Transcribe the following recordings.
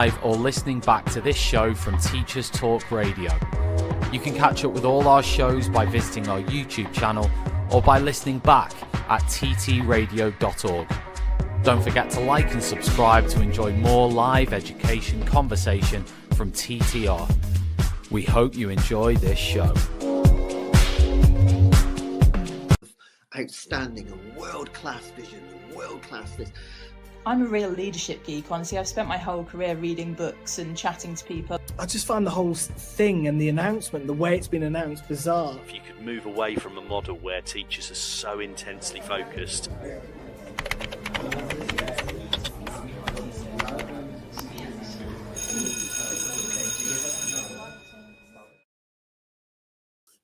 Or listening back to this show from Teachers Talk Radio. You can catch up with all our shows by visiting our YouTube channel or by listening back at ttradio.org. Don't forget to like and subscribe to enjoy more live education conversation from TTR. We hope you enjoy this show. Outstanding, a world-class vision, a world-class this. I'm a real leadership geek, honestly. I've spent my whole career reading books and chatting to people. I just find the whole thing and the announcement, the way it's been announced, bizarre. If you could move away from a model where teachers are so intensely focused.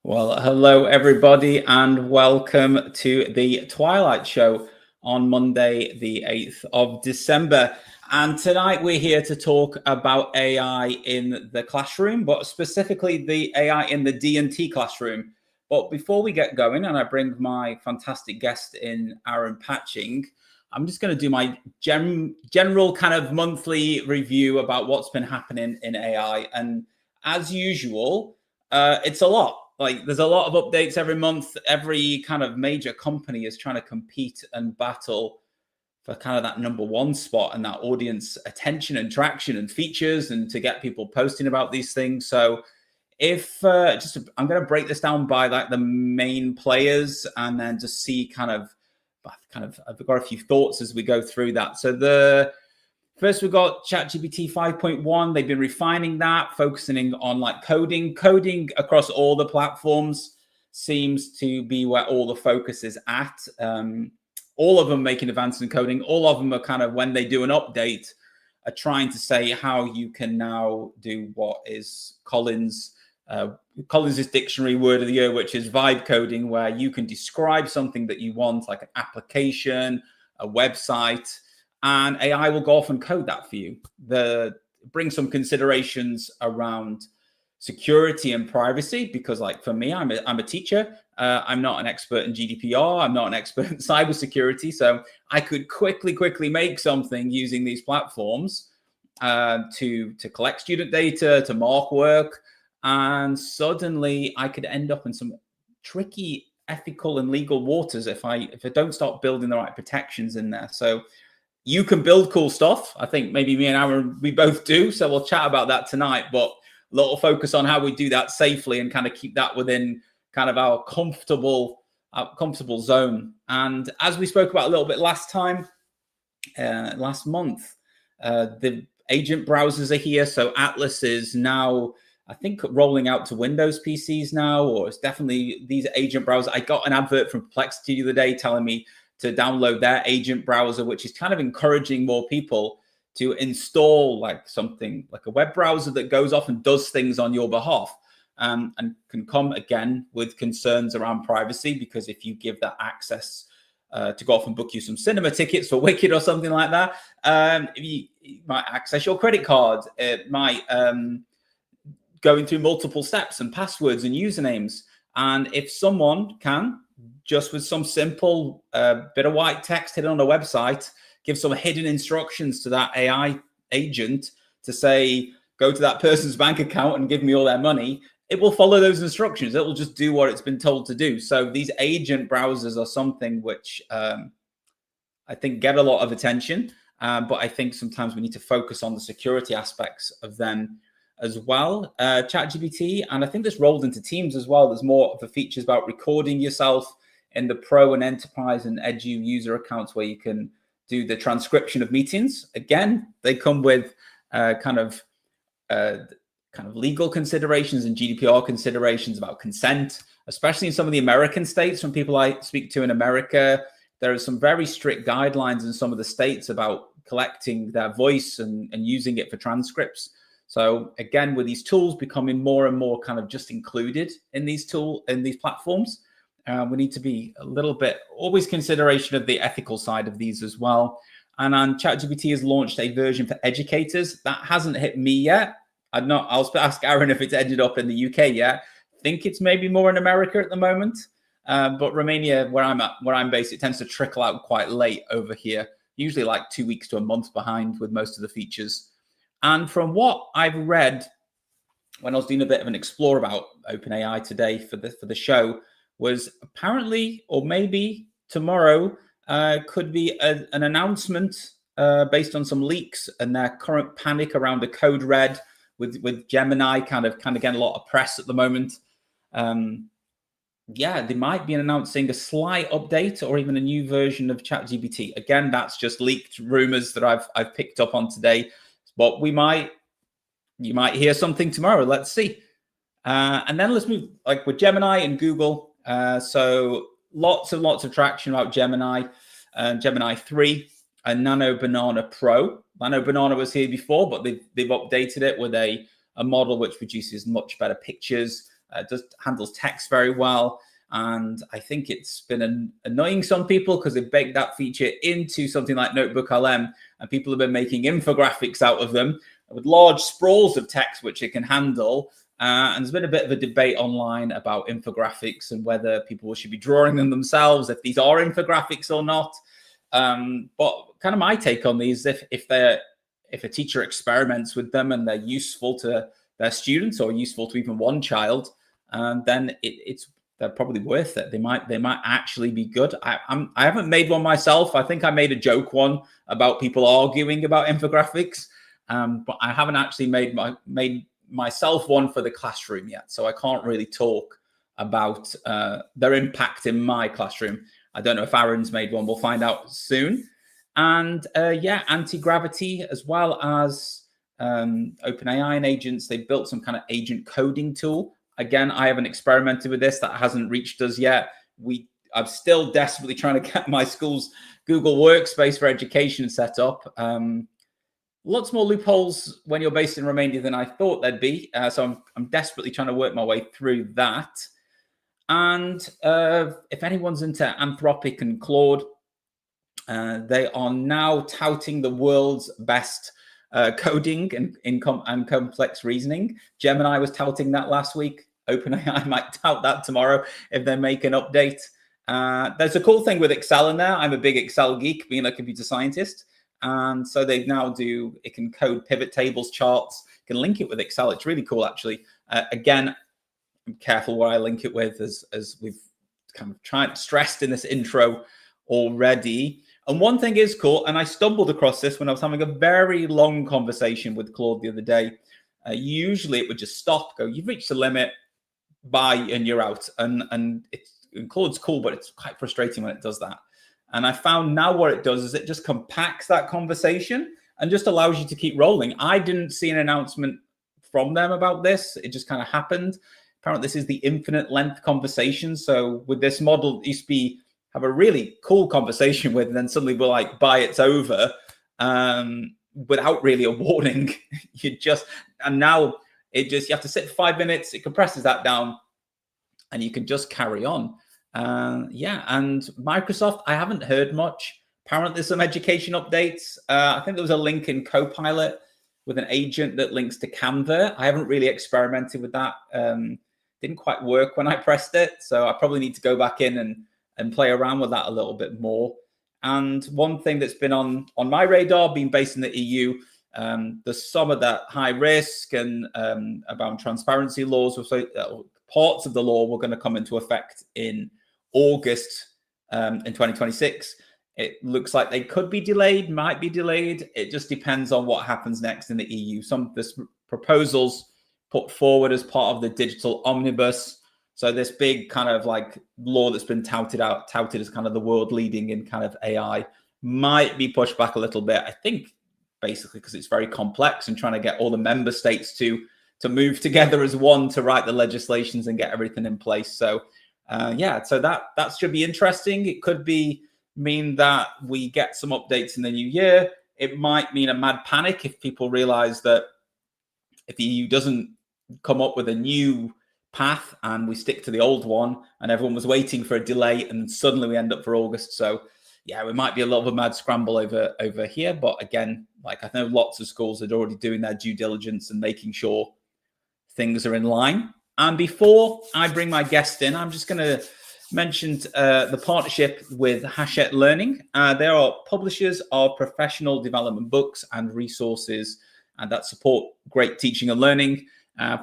Well, hello everybody and welcome to the Twilight Show on Monday, the 8th of December. And tonight we're here to talk about AI in the classroom, but specifically the AI in the D&T Classroom. But before we get going, and I bring my fantastic guest in, Aaron Patching, I'm just going to do my general kind of monthly review about what's been happening in AI. And as usual, it's a lot. Like there's a lot of updates every month. Every kind of major company is trying to compete and battle for kind of that number one spot and that audience attention and traction and features and to get people posting about these things. So if I'm going to break this down by like the main players and then just see I've got a few thoughts as we go through that. So first, we've got ChatGPT 5.1. They've been refining that, focusing on like coding. Coding across all the platforms seems to be where all the focus is at. All of them making advances in coding. All of them are kind of, when they do an update, are trying to say how you can now do what is Collins's dictionary word of the year, which is vibe coding, where you can describe something that you want, like an application, a website, and AI will go off and code that for you. Bring some considerations around security and privacy, because like for me, I'm a teacher. I'm not an expert in GDPR. I'm not an expert in cybersecurity. So I could quickly make something using these platforms to collect student data, to mark work. And suddenly I could end up in some tricky ethical and legal waters if I don't start building the right protections in there. So you can build cool stuff. I think maybe me and Aaron, we both do. So we'll chat about that tonight, but a little focus on how we do that safely and kind of keep that within kind of our comfortable zone. And as we spoke about a little bit last month, the agent browsers are here. So Atlas is now, I think, rolling out to Windows PCs now, or it's definitely these agent browsers. I got an advert from Perplexity the other day telling me to download their agent browser, which is kind of encouraging more people to install like something like a web browser that goes off and does things on your behalf, and can come again with concerns around privacy, because if you give that access to go off and book you some cinema tickets for Wicked or something like that, you might access your credit card. It might going through multiple steps and passwords and usernames. And if someone can, just with some simple bit of white text hidden on a website, give some hidden instructions to that AI agent to say, go to that person's bank account and give me all their money, it will follow those instructions. It will just do what it's been told to do. So these agent browsers are something which I think get a lot of attention, but I think sometimes we need to focus on the security aspects of them as well. ChatGPT, and I think this rolled into Teams as well. There's more of the features about recording yourself in the Pro and Enterprise and Edu user accounts, where you can do the transcription of meetings. Again, they come with kind of legal considerations and GDPR considerations about consent, especially in some of the American states. From people I speak to in America, there are some very strict guidelines in some of the states about collecting their voice and using it for transcripts. So again, with these tools becoming more and more kind of just included in these platforms, we need to be a little bit always consideration of the ethical side of these as well. And ChatGPT has launched a version for educators that hasn't hit me yet. I'll ask Aaron if it's ended up in the UK yet. I think it's maybe more in America at the moment, but Romania, where I'm based, it tends to trickle out quite late over here. Usually like 2 weeks to a month behind with most of the features. And from what I've read when I was doing a bit of an explore about OpenAI today for the show, was apparently, or maybe tomorrow, could be an announcement based on some leaks and their current panic around the code red with Gemini kind of getting a lot of press at the moment. They might be announcing a slight update or even a new version of ChatGPT. Again, that's just leaked rumors that I've picked up on today, but you might hear something tomorrow. Let's see. And then let's move like with Gemini and Google. So lots of traction about Gemini, Gemini 3 and Nano Banana Pro. Nano Banana was here before, but they've updated it with a model which produces much better pictures, handles text very well. And I think it's been annoying some people because they've baked that feature into something like Notebook LM, and people have been making infographics out of them with large sprawls of text which it can handle. And there's been a bit of a debate online about infographics and whether people should be drawing them themselves, if these are infographics or not. But kind of my take on these, if a teacher experiments with them and they're useful to their students or useful to even one child, then they're probably worth it. They might actually be good. I haven't made one myself. I think I made a joke one about people arguing about infographics, but I haven't actually made myself one for the classroom yet. So I can't really talk about their impact in my classroom. I don't know if Aaron's made one. We'll find out soon. And anti-gravity, as well as OpenAI and agents. They built some kind of agent coding tool. Again, I haven't experimented with this. That hasn't reached us yet. I'm still desperately trying to get my school's Google Workspace for Education set up. Lots more loopholes when you're based in Romania than I thought there'd be. So I'm desperately trying to work my way through that. And if anyone's into Anthropic and Claude, they are now touting the world's best coding and complex reasoning. Gemini was touting that last week. OpenAI might tout that tomorrow if they make an update. There's a cool thing with Excel in there. I'm a big Excel geek, being a computer scientist. And so they now it can code pivot tables, charts, can link it with Excel. It's really cool, actually. Again, I'm careful what I link it with, as we've kind of stressed in this intro already. And one thing is cool, and I stumbled across this when I was having a very long conversation with Claude the other day. Usually it would just stop, go, you've reached the limit, bye, and you're out. And Claude's cool, but it's quite frustrating when it does that. And I found now what it does is it just compacts that conversation and just allows you to keep rolling. I didn't see an announcement from them about this. It just kind of happened. Apparently this is the infinite length conversation. So with this model, it used to have a really cool conversation with, and then suddenly we're like, bye, it's over, without really a warning. And now you have to sit for 5 minutes. It compresses that down and you can just carry on. And Microsoft, I haven't heard much. Apparently there's some education updates. I think there was a link in Copilot with an agent that links to Canva. I haven't really experimented with that. Didn't quite work when I pressed it. So I probably need to go back in and play around with that a little bit more. And one thing that's been on my radar, being based in the EU, there's some of that high risk and about transparency laws. Parts of the law were going to come into effect in August in 2026. It looks like they could be delayed, might be delayed. It just depends on what happens next in the EU. Some of this proposals put forward as part of the digital omnibus. So this big kind of like law that's been touted as kind of the world leading in kind of AI might be pushed back a little bit. I think basically because it's very complex and trying to get all the member states to move together as one to write the legislations and get everything in place. So so that should be interesting. It could mean that we get some updates in the new year. It might mean a mad panic if people realize that if the EU doesn't come up with a new path and we stick to the old one, and everyone was waiting for a delay and suddenly we end up for August. So we might be a little bit mad scramble over here. But again, like I know lots of schools are already doing their due diligence and making sure things are in line. And before I bring my guest in, I'm just going to mention the partnership with Hachette Learning. They are publishers of professional development books and resources. and that support great teaching and learning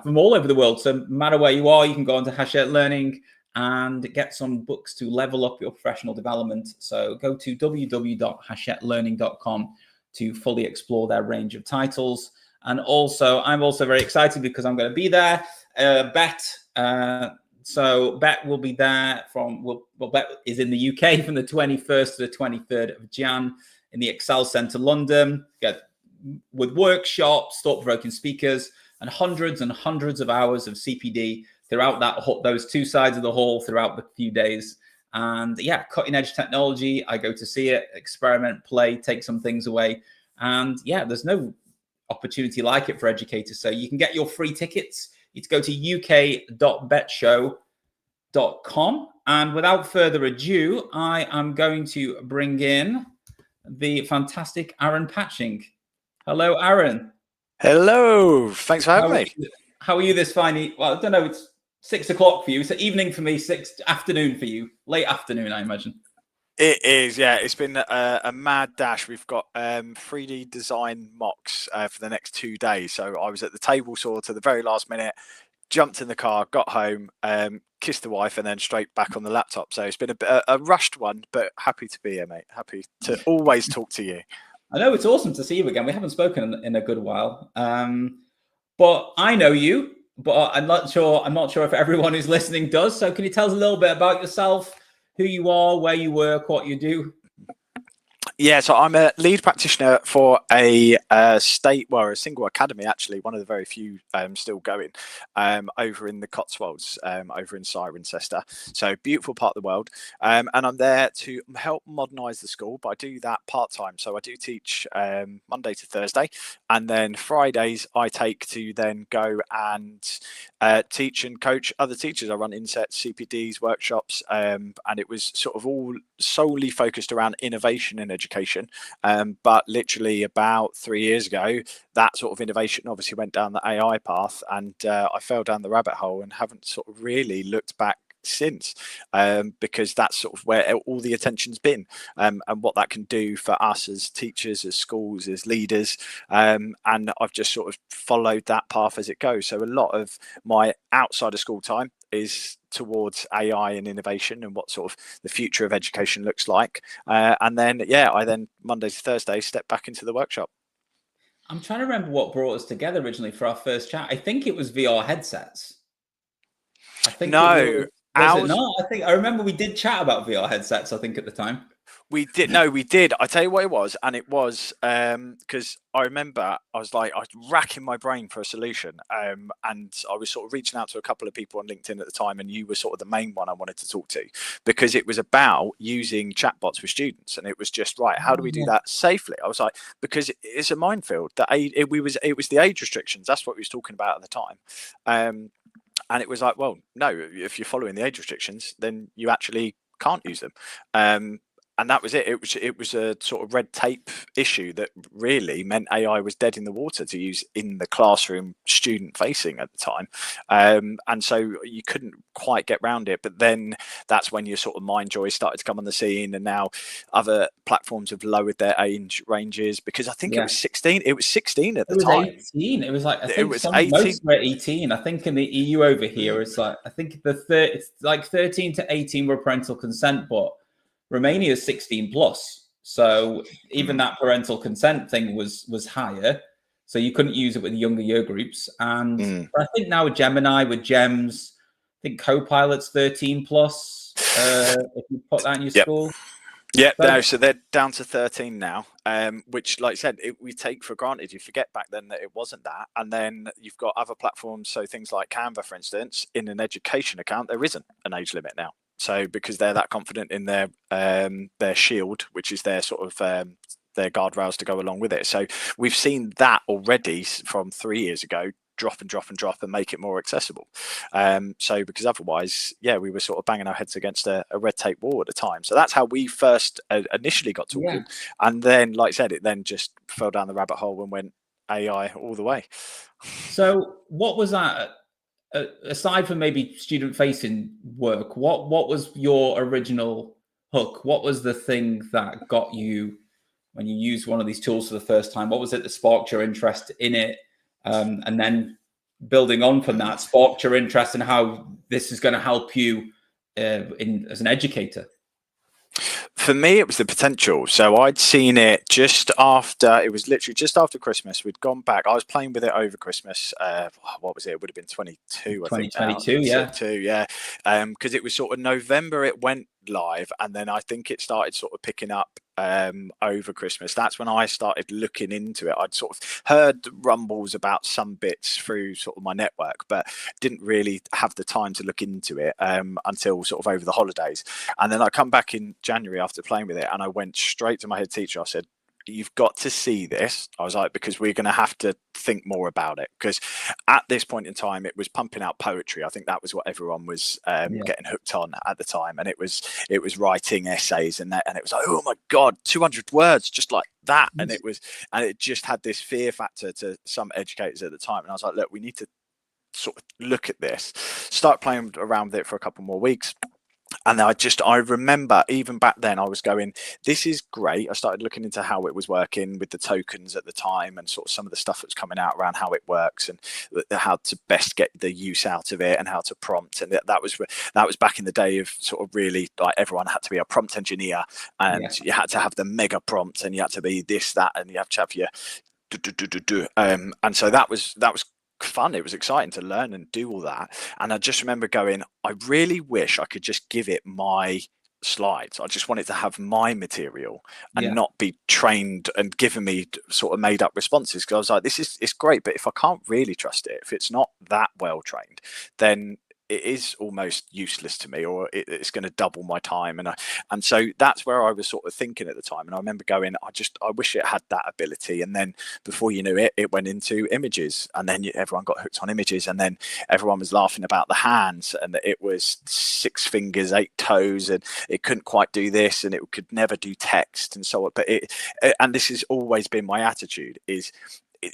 from all over the world. So no matter where you are, you can go onto Hachette Learning and get some books to level up your professional development. So go to www.hachetteLearning.com to fully explore their range of titles. And also, I'm also very excited because I'm going to be there. So Bet will be there Bet is in the UK from the 21st to the 23rd of Jan in the Excel Centre, London, with workshops, thought-provoking speakers, and hundreds of hours of CPD throughout those two sides of the hall throughout the few days. And yeah, cutting edge technology. I go to see it, experiment, play, take some things away. And yeah, there's no opportunity like it for educators. So you can get your free tickets. You need to go to uk.betshow.com. And without further ado, I am going to bring in the fantastic Aaron Patching. Hello, Aaron. Hello. Thanks for having me. How are you this fine? Well, I don't know. It's 6 o'clock for you. It's evening for me, afternoon for you. Late afternoon, I imagine. It is, yeah. It's been a mad dash. We've got 3D design mocks for the next 2 days. So I was at the table saw to the very last minute, jumped in the car, got home, kissed the wife, and then straight back on the laptop. So it's been a rushed one, but happy to be here, mate. Happy to always talk to you. I know, it's awesome to see you again. We haven't spoken in a good while. But I know you, but I'm not sure if everyone who's listening does. So can you tell us a little bit about yourself, who you are, where you work, what you do? Yeah, so I'm a lead practitioner for a single academy, actually, one of the very few still going, over in the Cotswolds, over in Cirencester. So beautiful part of the world. And I'm there to help modernise the school, but I do that part-time. So I do teach Monday to Thursday, and then Fridays I take to then go and teach and coach other teachers. I run insets, CPDs, workshops, and it was sort of all solely focused around innovation in education. But literally about 3 years ago, that sort of innovation obviously went down the AI path, and I fell down the rabbit hole and haven't sort of really looked back since, because that's sort of where all the attention's been, and what that can do for us as teachers, as schools, as leaders, and I've just sort of followed that path as it goes. So a lot of my outside of school time is towards AI and innovation and what sort of the future of education looks like, and then I then Monday to Thursday step back into the workshop. I'm trying to remember what brought us together originally for our first chat. I think it was VR headsets. I think no. Was it not? I remember we did chat about VR headsets, I think, at the time. We did. I tell you what it was, and it was because I remember I was racking my brain for a solution, and I was sort of reaching out to a couple of people on LinkedIn at the time, and you were sort of the main one I wanted to talk to, because it was about using chatbots with students, and it was just how do we do that safely? I was like, because it's a minefield. That it was the age restrictions. That's what we was talking about at the time. And it was like, well, no, if you're following the age restrictions, then you actually can't use them. And that was it. It was a sort of red tape issue that really meant AI was dead in the water to use in the classroom, student facing at the time. And so you couldn't quite get around it. But then that's when your sort of Mindjoy started to come on the scene, and now other platforms have lowered their age ranges, because I think it was 16. It was 16 at the time. 18. It was like, I think it was 18. Most were 18. I think in the EU over here, it's like, I think it's like 13 to 18 were parental consent, but Romania is 16 plus. So even that parental consent thing was higher. So you couldn't use it with the younger year groups. And but I think now with Gemini, with Gems, I think Copilot's 13 plus, if you put that in your school. Yeah, so they're down to 13 now, which, like I said, we take for granted. You forget back then that it wasn't that. And then you've got other platforms, so things like Canva, for instance, in an education account, there isn't an age limit now. So because they're that confident in their shield, which is their sort of their guardrails to go along with it. So we've seen that already from 3 years ago, drop and make it more accessible. So because otherwise, we were sort of banging our heads against a red tape wall at the time. So that's how we first initially got talking. Yeah. And then, like I said, it then just fell down the rabbit hole and went AI all the way. So what was that? Aside from maybe student-facing work, what was your original hook? What was the thing that got you when you use one of these tools for the first time? What was it that sparked your interest in it? And then building on from that, sparked your interest in how this is going to help you as an educator? For me, it was the potential. So I'd seen it just after, it was literally just after Christmas. We'd gone back. I was playing with it over Christmas. What was it? It would have been 22, I think. 2022, yeah. Because it was sort of November it went live, and then I think it started sort of picking up over Christmas. That's when I started looking into it. I'd sort of heard rumbles about some bits through sort of my network, but didn't really have the time to look into it until sort of over the holidays. And then I come back in January after playing with it, and I went straight to my head teacher. I said, "You've got to see this." I was like, because we're going to have to think more about it, because at this point in time it was pumping out poetry. I think that was what everyone was getting hooked on at the time, and it was writing essays and that, and it was like, oh my god, 200 words just like that. And it just had this fear factor to some educators at the time, and I was like, look, we need to sort of look at this, start playing around with it for a couple more weeks. And I remember even back then I was going, this is great. I started looking into how it was working with the tokens at the time, and sort of some of the stuff that's coming out around how it works and how to best get the use out of it and how to prompt. And that was back in the day of sort of really like everyone had to be a prompt engineer, and you had to have the mega prompt, and you had to be this, that, and you have to have your and so that was fun. It was exciting to learn and do all that. And I just remember going, I really wish I could just give it my slides. I just want it to have my material and not be trained and given me sort of made up responses, because I was like, it's great, but if I can't really trust it, if it's not that well trained, then it is almost useless to me, or it's going to double my time. And so that's where I was sort of thinking at the time. And I remember going, I wish it had that ability. And then before you knew it, it went into images, and then everyone got hooked on images, and then everyone was laughing about the hands, and that it was 6 fingers, 8 toes, and it couldn't quite do this, and it could never do text and so on. But and this has always been my attitude, is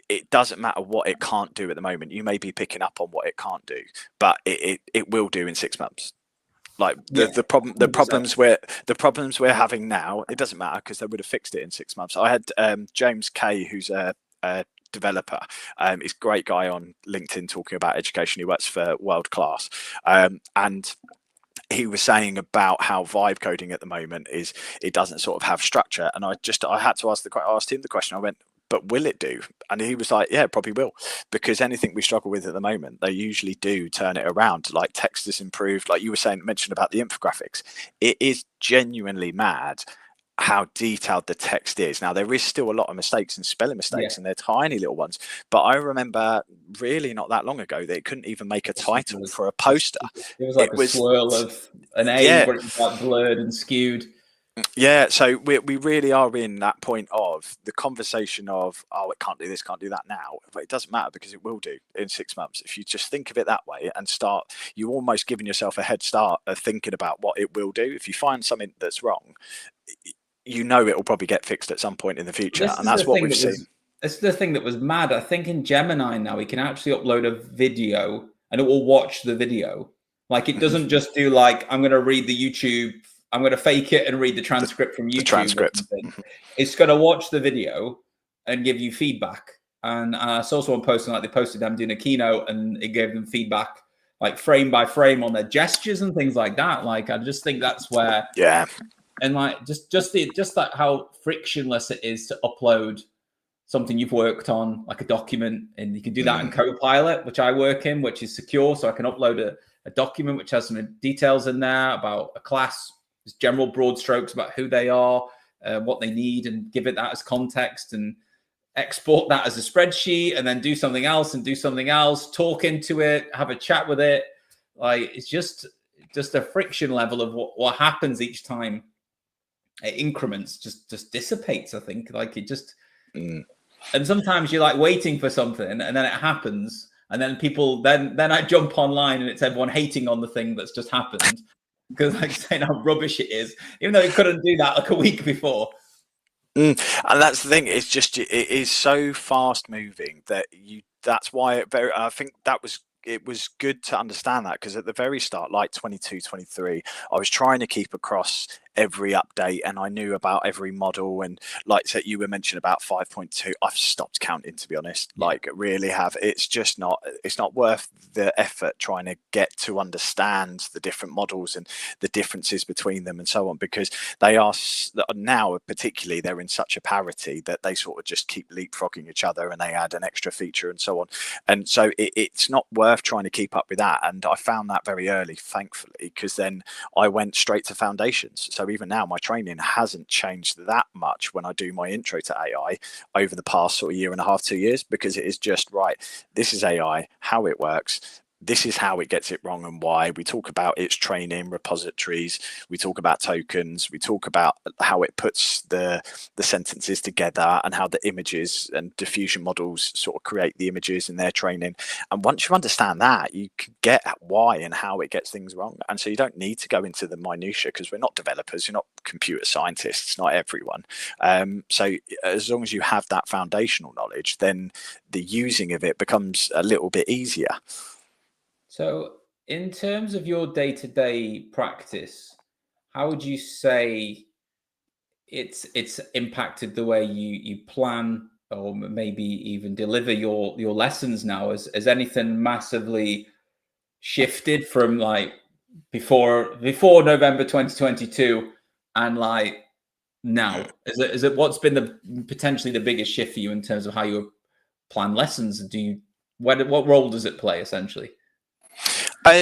it doesn't matter what it can't do at the moment. You may be picking up on what it can't do, but it will do in 6 months. Like the problems we're having now, it doesn't matter, because they would have fixed it in 6 months. I had James Kay, who's a developer, he's a great guy on LinkedIn talking about education. He works for World Class, and he was saying about how vibe coding at the moment is, it doesn't sort of have structure. And I had to ask him the question. I went, but will it do? And he was like, yeah, it probably will, because anything we struggle with at the moment, they usually do turn it around. Like text is improved, like you were mentioned about the infographics. It is genuinely mad how detailed the text is. Now, there is still a lot of mistakes and spelling mistakes, and they're tiny little ones. But I remember really not that long ago that it couldn't even make a title for a poster. It was like a swirl of an A, but it was like blurred and skewed. Yeah, so we really are in that point of the conversation of, oh, it can't do this, can't do that now. But it doesn't matter, because it will do in 6 months. If you just think of it that way and start, you're almost giving yourself a head start of thinking about what it will do. If you find something that's wrong, you know it will probably get fixed at some point in the future. And that's what we've seen. This is the thing that was mad. I think in Gemini now, we can actually upload a video and it will watch the video. Like, it doesn't just do like, I'm going to read the YouTube, I'm going to fake it and read the transcript from YouTube. The transcript. It's going to watch the video and give you feedback. And I saw someone posting, like, they posted them doing a keynote, and it gave them feedback, like frame by frame, on their gestures and things like that. Like, I just think that's where, and like just like how frictionless it is to upload something you've worked on, like a document, and you can do that in Copilot, which I work in, which is secure. So I can upload a document which has some details in there about a class, just general broad strokes about who they are, what they need, and give it that as context, and export that as a spreadsheet, and then do something else and do something else, talk into it, have a chat with it. Like, it's just a friction level of what happens each time. It increments just dissipates, I think. Like, it just and sometimes you're like waiting for something, and then it happens, and then people then I jump online and it's everyone hating on the thing that's just happened, because, like, saying how rubbish it is, even though it couldn't do that like a week before. And that's the thing. It's just, it is so fast moving that that's why I think it was good to understand that, because at the very start, like 22, 23, I was trying to keep across every update, and I knew about every model. And like so you were mentioning about 5.2, I've stopped counting, to be honest. Like really have. It's just not. It's not worth the effort trying to get to understand the different models and the differences between them and so on, because they are now particularly they're in such a parity that they sort of just keep leapfrogging each other, and they add an extra feature and so on. And so it's not worth trying to keep up with that. And I found that very early, thankfully, because then I went straight to foundations. So even now my training hasn't changed that much when I do my intro to AI over the past sort of year and a half, 2 years, because it is just right. This is AI, how it works. This is how it gets it wrong and why. We talk about its training repositories. We talk about tokens. We talk about how it puts the sentences together and how the images and diffusion models sort of create the images in their training. And once you understand that, you can get at why and how it gets things wrong. And so you don't need to go into the minutiae, because we're not developers, you're not computer scientists, not everyone. So as long as you have that foundational knowledge, then the using of it becomes a little bit easier. So in terms of your day-to-day practice, how would you say it's impacted the way you plan or maybe even deliver your lessons now? Has anything massively shifted from like before November 2022 and like now? Is it what's been potentially the biggest shift for you in terms of how you plan lessons? What role does it play essentially?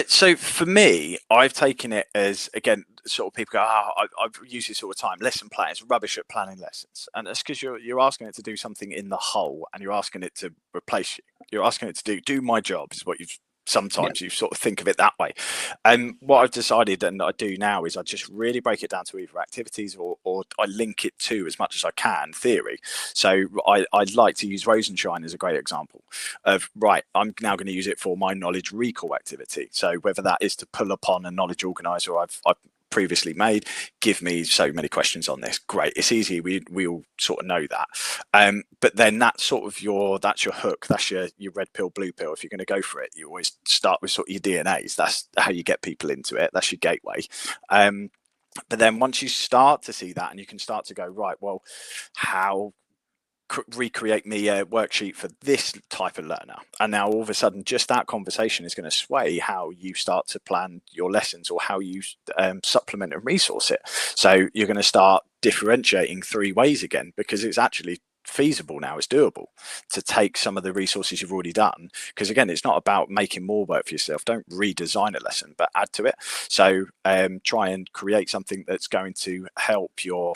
So for me, I've taken it as, again, sort of people go, I've used this all the time. Lesson plan is rubbish at planning lessons, and that's because you're asking it to do something in the whole, and you're asking it to replace you. You're asking it to do my job is what you've. Sometimes you sort of think of it that way. And what I've decided and I do now is I just really break it down to either activities or I link it to, as much as I can, theory. So I'd like to use Rosenshine as a great example of, right, I'm now going to use it for my knowledge recall activity. So whether that is to pull upon a knowledge organizer I've previously made, give me so many questions on this. Great, it's easy. We all sort of know that. But then that's sort of that's your hook. That's your red pill, blue pill. If you're going to go for it, you always start with sort of your DNAs. That's how you get people into it. That's your gateway. But then once you start to see that, and you can start to go, right, well, how recreate me a worksheet for this type of learner, and now all of a sudden just that conversation is going to sway how you start to plan your lessons or how you supplement and resource it. So you're going to start differentiating 3 ways again, because it's actually feasible now, it's doable to take some of the resources you've already done, because again, it's not about making more work for yourself. Don't redesign a lesson, but add to it. So try and create something that's going to help your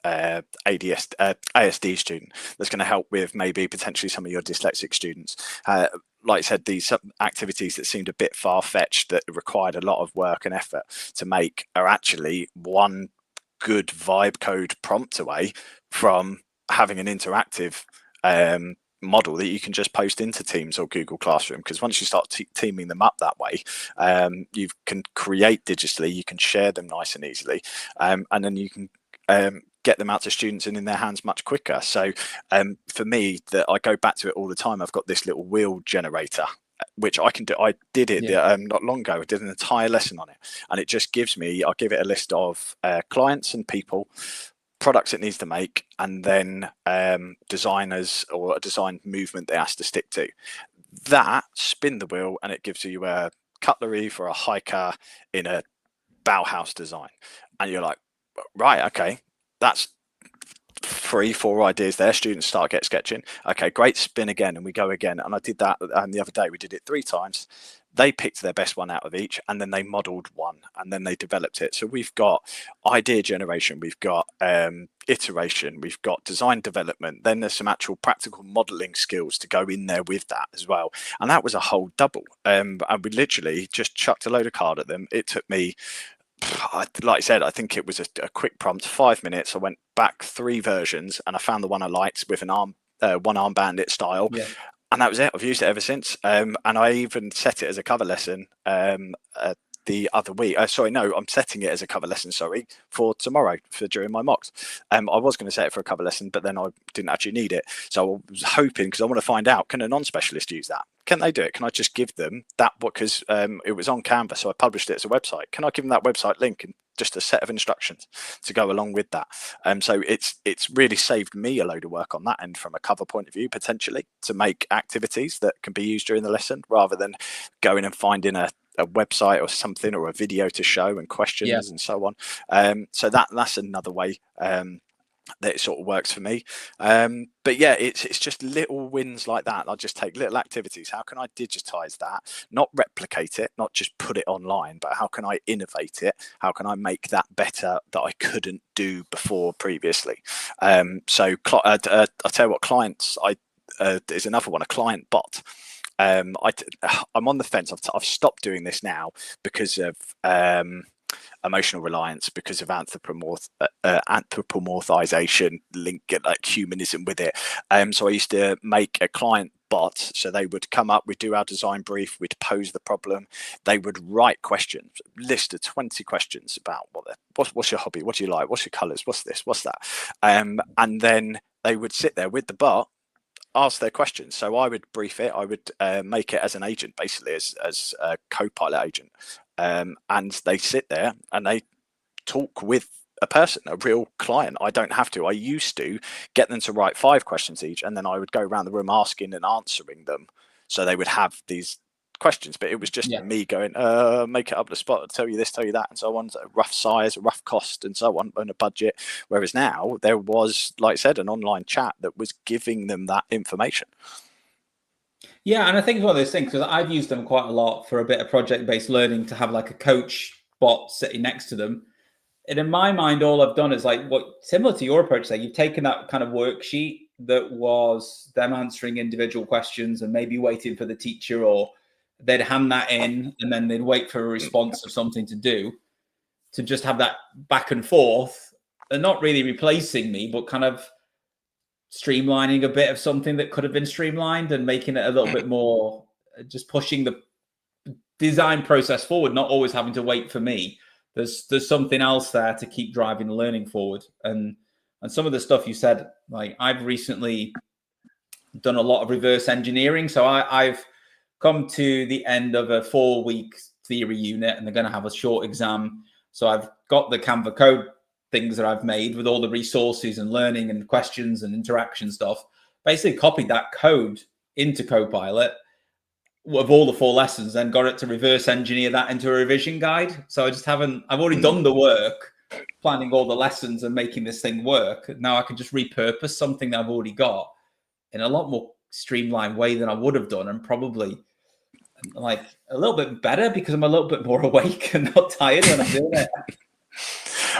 ASD student, that's going to help with maybe potentially some of your dyslexic students. Like I said, these activities that seemed a bit far-fetched, that required a lot of work and effort to make, are actually one good vibe code prompt away from having an interactive model that you can just post into Teams or Google Classroom. Because once you start teaming them up that way, you can create digitally, you can share them nice and easily, and then you can get them out to students and in their hands much quicker. So for me, that I go back to it all the time. I've got this little wheel generator, which I can do. I did it not long ago. I did an entire lesson on it, and it just gives me, I'll give it a list of clients and people, products it needs to make, and then designers or a design movement it has to stick to. That, spin the wheel, and it gives you a cutlery for a hiker in a Bauhaus design. And you're like, right, okay, that's 3-4 ideas there. Students start sketching. Okay, great, spin again, and we go again. And I did that the other day. We did it 3 times. They picked their best one out of each, and then they modeled one, and then they developed it. So we've got idea generation, we've got iteration, we've got design development, then there's some actual practical modeling skills to go in there with that as well. And that was a whole double. And we literally just chucked a load of card at them. It took me, like I said, I think it was a quick prompt, 5 minutes. I went back 3 versions, and I found the one I liked with one arm bandit style. Yeah. And that was it. I've used it ever since. And I even set it as a cover lesson the other week. Sorry, no, I'm setting it as a cover lesson, for tomorrow, for during my mocks. I was going to set it for a cover lesson, but then I didn't actually need it. So I was hoping, because I want to find out, can a non-specialist use that? Can they do it? Can I just give them that? Because it was on Canva, so I published it as a website. Can I give them that website link and just a set of instructions to go along with that? So it's really saved me a load of work on that end from a cover point of view, potentially, to make activities that can be used during the lesson rather than going and finding a website or something or a video to show and questions and so on. So that's another way that it sort of works for me. But yeah, it's just little wins like that. I'll just take little activities. How can I digitize that? Not replicate it, not just put it online, but how can I innovate it? How can I make that better that I couldn't do before previously? So I'll tell you what, clients, there's another one, a client bot. I'm on the fence. I've stopped doing this now because of emotional reliance, because of anthropomorphization, link like humanism with it. So I used to make a client bot, so they would come up, we'd do our design brief, we'd pose the problem, they would write questions, list of 20 questions about what's your hobby, what do you like, what's your colors, what's this, what's that, and then they would sit there with the bot, ask their questions. So I would brief it, I would make it as an agent, basically as a co-pilot agent, and they sit there and they talk with a person, a real client. I don't have to. I used to get them to write 5 questions each, and then I would go around the room asking and answering them, so they would have these questions. But it was just me going, make it up the spot, tell you this, tell you that, and so on. So a rough size, a rough cost, and so on, and a budget. Whereas now there was, like I said, an online chat that was giving them that information. Yeah, and I think it's one of those things, because I've used them quite a lot for a bit of project-based learning, to have like a coach bot sitting next to them. And in my mind, all I've done is like what similar to your approach. Like you've taken that kind of worksheet that was them answering individual questions and maybe waiting for the teacher, or they'd hand that in and then they'd wait for a response of something to do, to just have that back and forth, and not really replacing me, but kind of streamlining a bit of something that could have been streamlined and making it a little bit more, just pushing the design process forward, not always having to wait for me. There's something else there to keep driving the learning forward. And some of the stuff you said, like I've recently done a lot of reverse engineering. So I've come to the end of a 4-week theory unit, and they're going to have a short exam. So I've got the Canva code things that I've made with all the resources and learning and questions and interaction stuff, basically copied that code into Copilot of all the 4 lessons, then got it to reverse engineer that into a revision guide. So I've already done the work, planning all the lessons and making this thing work. Now I can just repurpose something that I've already got in a lot more streamlined way than I would have done, and probably like a little bit better, because I'm a little bit more awake and not tired when I'm doing it.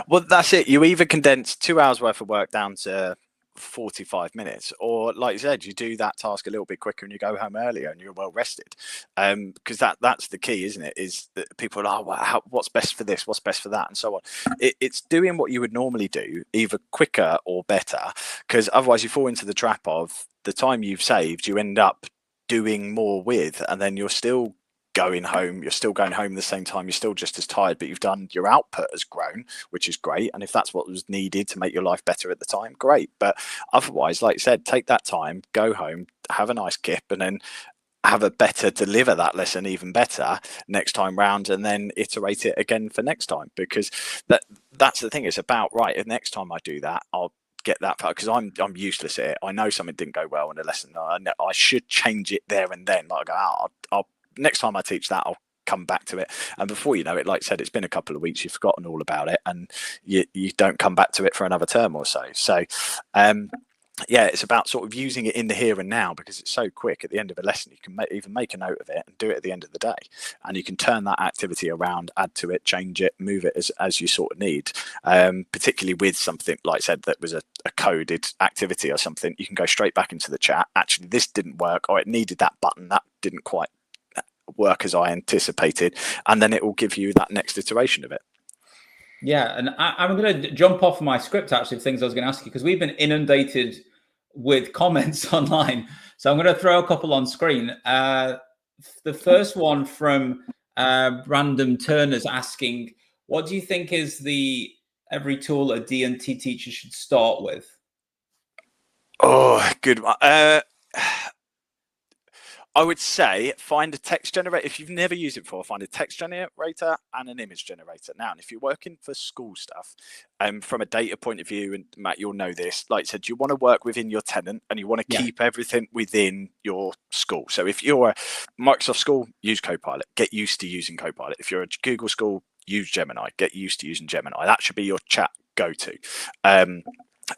Well, that's it. You either condense 2 hours worth of work down to 45 minutes, or like you said, you do that task a little bit quicker and you go home earlier and you're well rested. Because that's the key, isn't it? Is that people are, what's best for this, what's best for that, and so on. It's doing what you would normally do, either quicker or better, because otherwise you fall into the trap of the time you've saved, you end up doing more with, and then you're still going home, the same time, you're still just as tired, but your output has grown, which is great. And if that's what was needed to make your life better at the time, great. But otherwise, like I said, take that time, go home, have a nice kip, and then deliver that lesson even better next time round, and then iterate it again for next time. Because that's the thing, it's about, right, if next time I do that, I'll get that far, because I'm useless at it. I know something didn't go well in a lesson, I should change it there and then. Like, I'll next time I teach that, I'll come back to it. And before you know it, like I said, it's been a couple of weeks, you've forgotten all about it, and you don't come back to it for another term or so. So yeah, it's about sort of using it in the here and now, because it's so quick. At the end of a lesson, you can even make a note of it and do it at the end of the day, and you can turn that activity around, add to it, change it, move it as you sort of need. Particularly with something like I said that was a coded activity or something, you can go straight back into the chat. Actually, this didn't work, or it needed that button, that didn't quite work as I anticipated, and then it will give you that next iteration of it. Yeah, and I'm going to jump off my script, actually, of things I was going to ask you, because we've been inundated with comments online. So I'm going to throw a couple on screen. The first one from Random Turner's asking, what do you think is every tool a D&T teacher should start with? Oh, good one. I would say find a text generator. If you've never used it before, find a text generator and an image generator. Now, and if you're working for school stuff, from a data point of view, and Matt, you'll know this, like I said, you want to work within your tenant and you want to keep everything within your school. So if you're a Microsoft school, use Copilot. Get used to using Copilot. If you're a Google school, use Gemini. Get used to using Gemini. That should be your chat go-to.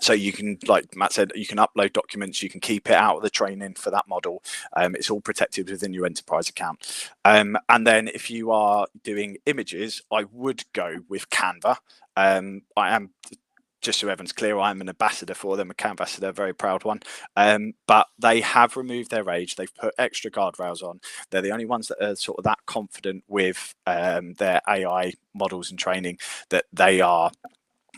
So you can, like Matt said, you can upload documents, you can keep it out of the training for that model. It's all protected within your enterprise account. And then if you are doing images, I would go with Canva. I am, just so everyone's clear, I'm an ambassador for them, a Canva ambassador, a very proud one. But they have removed their age. They've put extra guardrails on. They're the only ones that are sort of that confident with their AI models and training that they are.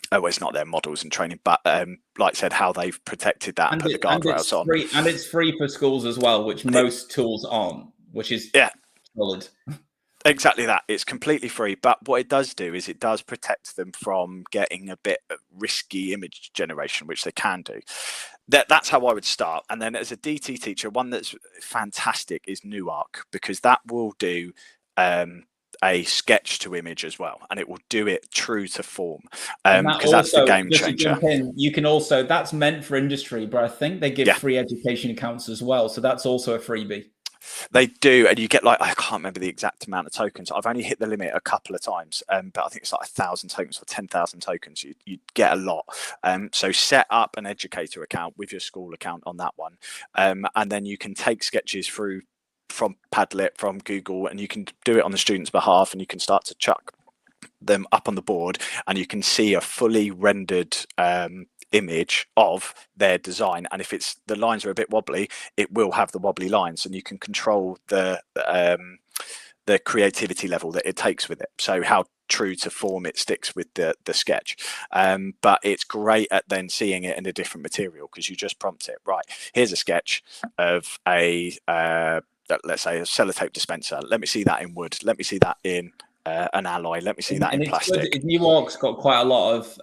Oh, it's not their models and training, but like I said, how they've protected that and put the guardrails on. And it's free for schools as well, which most tools aren't, which is solid. Exactly that. It's completely free. But what it does do is it does protect them from getting a bit of risky image generation, which they can do. That's how I would start. And then as a DT teacher, one that's fantastic is Nuark, because that will do a sketch to image as well, and it will do it true to form, because that's the game changer. You can also, that's meant for industry, but I think they give free education accounts as well, so that's also a freebie. They do, and you get, like, I can't remember the exact amount of tokens. I've only hit the limit a couple of times, but I think it's like 1,000 tokens or 10,000 tokens. You get a lot. So set up an educator account with your school account on that one, and then you can take sketches through from Padlet, from Google, and you can do it on the student's behalf, and you can start to chuck them up on the board, and you can see a fully rendered image of their design. And if it's the lines are a bit wobbly, it will have the wobbly lines, and you can control the creativity level that it takes with it, so how true to form it sticks with the sketch. But it's great at then seeing it in a different material, because you just prompt it, right, here's a sketch of a let's say a sellotape dispenser. Let me see that in wood. Let me see that in an alloy. Let me see that in plastic. Nuark's got quite a lot of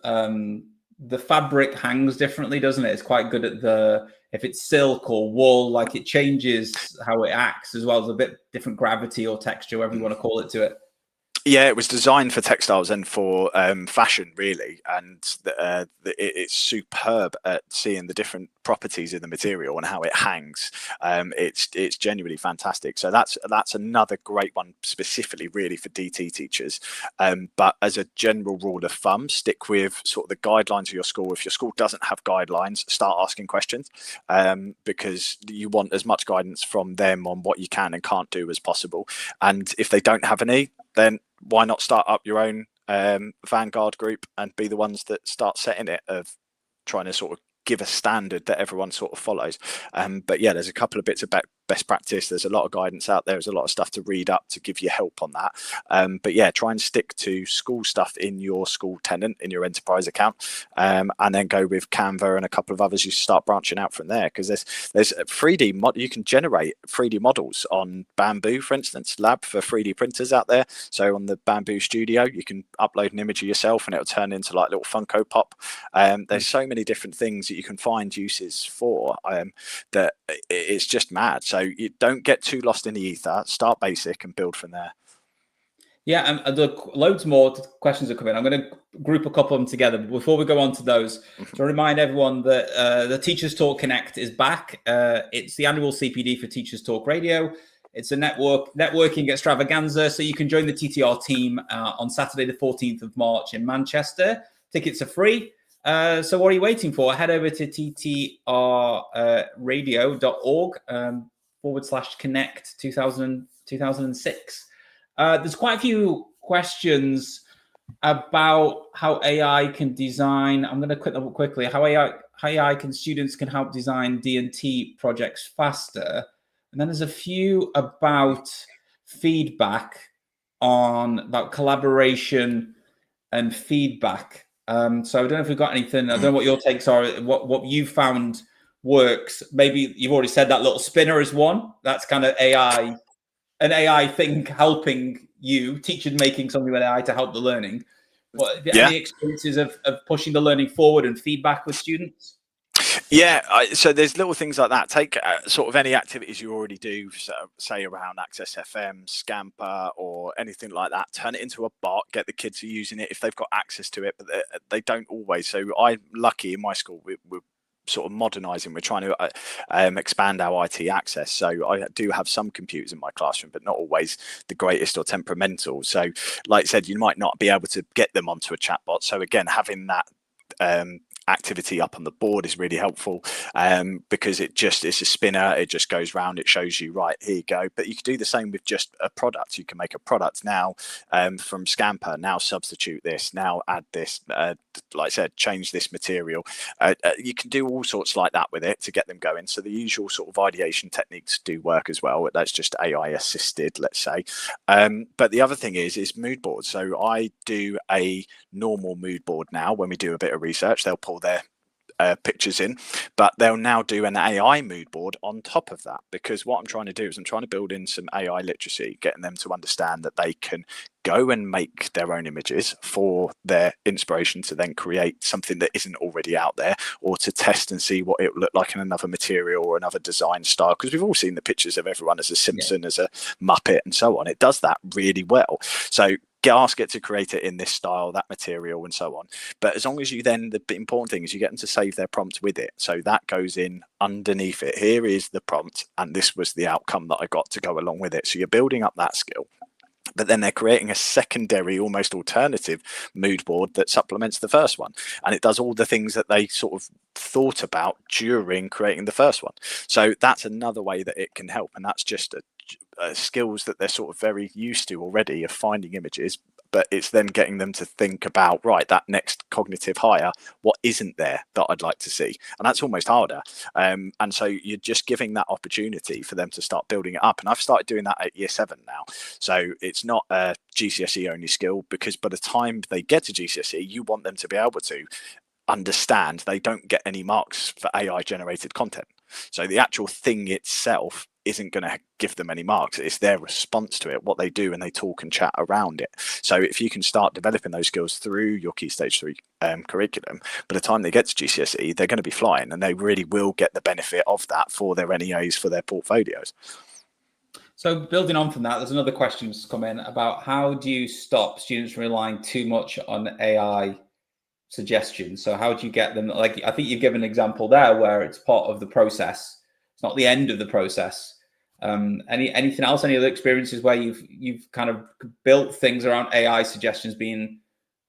the fabric hangs differently, doesn't it? It's quite good at if it's silk or wool, like it changes how it acts as well. There's a bit different gravity or texture, whatever you want to call it, to it. Yeah, it was designed for textiles and for fashion, really, and it's superb at seeing the different properties in the material and how it hangs. It's genuinely fantastic. So that's another great one, specifically really for DT teachers. But as a general rule of thumb, stick with sort of the guidelines of your school. If your school doesn't have guidelines, start asking questions, because you want as much guidance from them on what you can and can't do as possible. And if they don't have any, then why not start up your own Vanguard group and be the ones that start setting it, of trying to sort of give a standard that everyone sort of follows. But yeah, there's a couple of bits of best practice. There's a lot of guidance out there. There's a lot of stuff to read up to give you help on that. But yeah, try and stick to school stuff in your school tenant, in your enterprise account, and then go with Canva and a couple of others. You start branching out from there, because there's 3D mod. You can generate 3D models on Bamboo, for instance, lab for 3D printers out there. So on the Bamboo Studio, you can upload an image of yourself and it'll turn into like little Funko Pop. There's so many different things that you can find uses for, that it's just mad. So you don't get too lost in the ether. Start basic and build from there. Yeah, and loads more questions are coming. I'm going to group a couple of them together. But before we go on to those, to remind everyone that the Teachers Talk Connect is back. It's the annual CPD for Teachers Talk Radio. It's a networking extravaganza. So you can join the TTR team on Saturday, the 14th of March in Manchester. Tickets are free. So what are you waiting for? Head over to ttrradio.org/connect 2006. There's quite a few questions about how AI can design. I'm going to quick quickly. How AI students can help design D&T projects faster. And then there's a few about feedback about collaboration and feedback. So I don't know if we've got anything. I don't know what your takes are. What you found works. Maybe you've already said that little spinner is one. That's kind of AI, an AI thing helping you, teachers making something with AI to help the learning. Any experiences of pushing the learning forward and feedback with students? So there's little things like that. Take sort of any activities you already do, so, say around Access FM, Scamper, or anything like that. Turn it into a bot. Get the kids using it if they've got access to it, but they don't always. So I'm lucky in my school. We're sort of modernizing. We're trying to expand our IT access. So I do have some computers in my classroom, but not always the greatest or temperamental. So, like I said, you might not be able to get them onto a chatbot. So again, having that activity up on the board is really helpful, because it's a spinner. It just goes round. It shows you, right, here you go. But you can do the same with just a product. You can make a product now from Scamper. Now substitute this. Now add this. Like I said, change this material. You can do all sorts like that with it to get them going. So the usual sort of ideation techniques do work as well. That's just AI assisted, let's say. But the other thing is mood boards. So I do a normal mood board now. When we do a bit of research, they'll pull their pictures in, but they'll now do an AI mood board on top of that, because what I'm trying to do is I'm trying to build in some AI literacy, getting them to understand that they can go and make their own images for their inspiration to then create something that isn't already out there, or to test and see what it would look like in another material or another design style, because we've all seen the pictures of everyone as a Simpson, as a Muppet and so on. It does that really well. So ask it to create it in this style, that material, and so on. But as long as you then, the important thing is you get them to save their prompt with it. So that goes in underneath it. Here is the prompt, and this was the outcome that I got to go along with it. So you're building up that skill. But then they're creating a secondary, almost alternative mood board that supplements the first one. And it does all the things that they sort of thought about during creating the first one. So that's another way that it can help. And that's just skills that they're sort of very used to already, of finding images. But it's then getting them to think about, right, that next cognitive higher, what isn't there that I'd like to see? And that's almost harder. And so you're just giving that opportunity for them to start building it up. And I've started doing that at year 7 now. So it's not a GCSE only skill, because by the time they get to GCSE, you want them to be able to understand they don't get any marks for AI generated content. So the actual thing itself isn't going to give them any marks. It's their response to it, what they do, and they talk and chat around it. So if you can start developing those skills through your Key Stage 3 curriculum, by the time they get to GCSE, they're going to be flying, and they really will get the benefit of that for their NEAs, for their portfolios. So building on from that, there's another question that's come in about how do you stop students from relying too much on AI suggestions? So how do you get them, like, I think you've given an example there where it's part of the process, it's not the end of the process. Anything else, any other experiences where you've kind of built things around AI suggestions being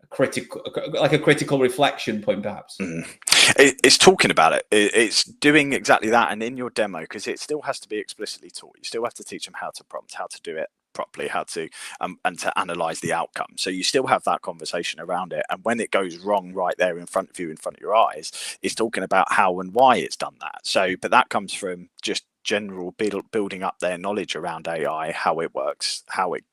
a critical reflection point, perhaps? It's talking about it. It's doing exactly that. And in your demo, because it still has to be explicitly taught, you still have to teach them how to prompt, how to do it properly, how to and to analyze the outcome. So you still have that conversation around it, and when it goes wrong right there in front of you, in front of your eyes, it's talking about how and why it's done that. So but that comes from just general building up their knowledge around AI, how it works, how it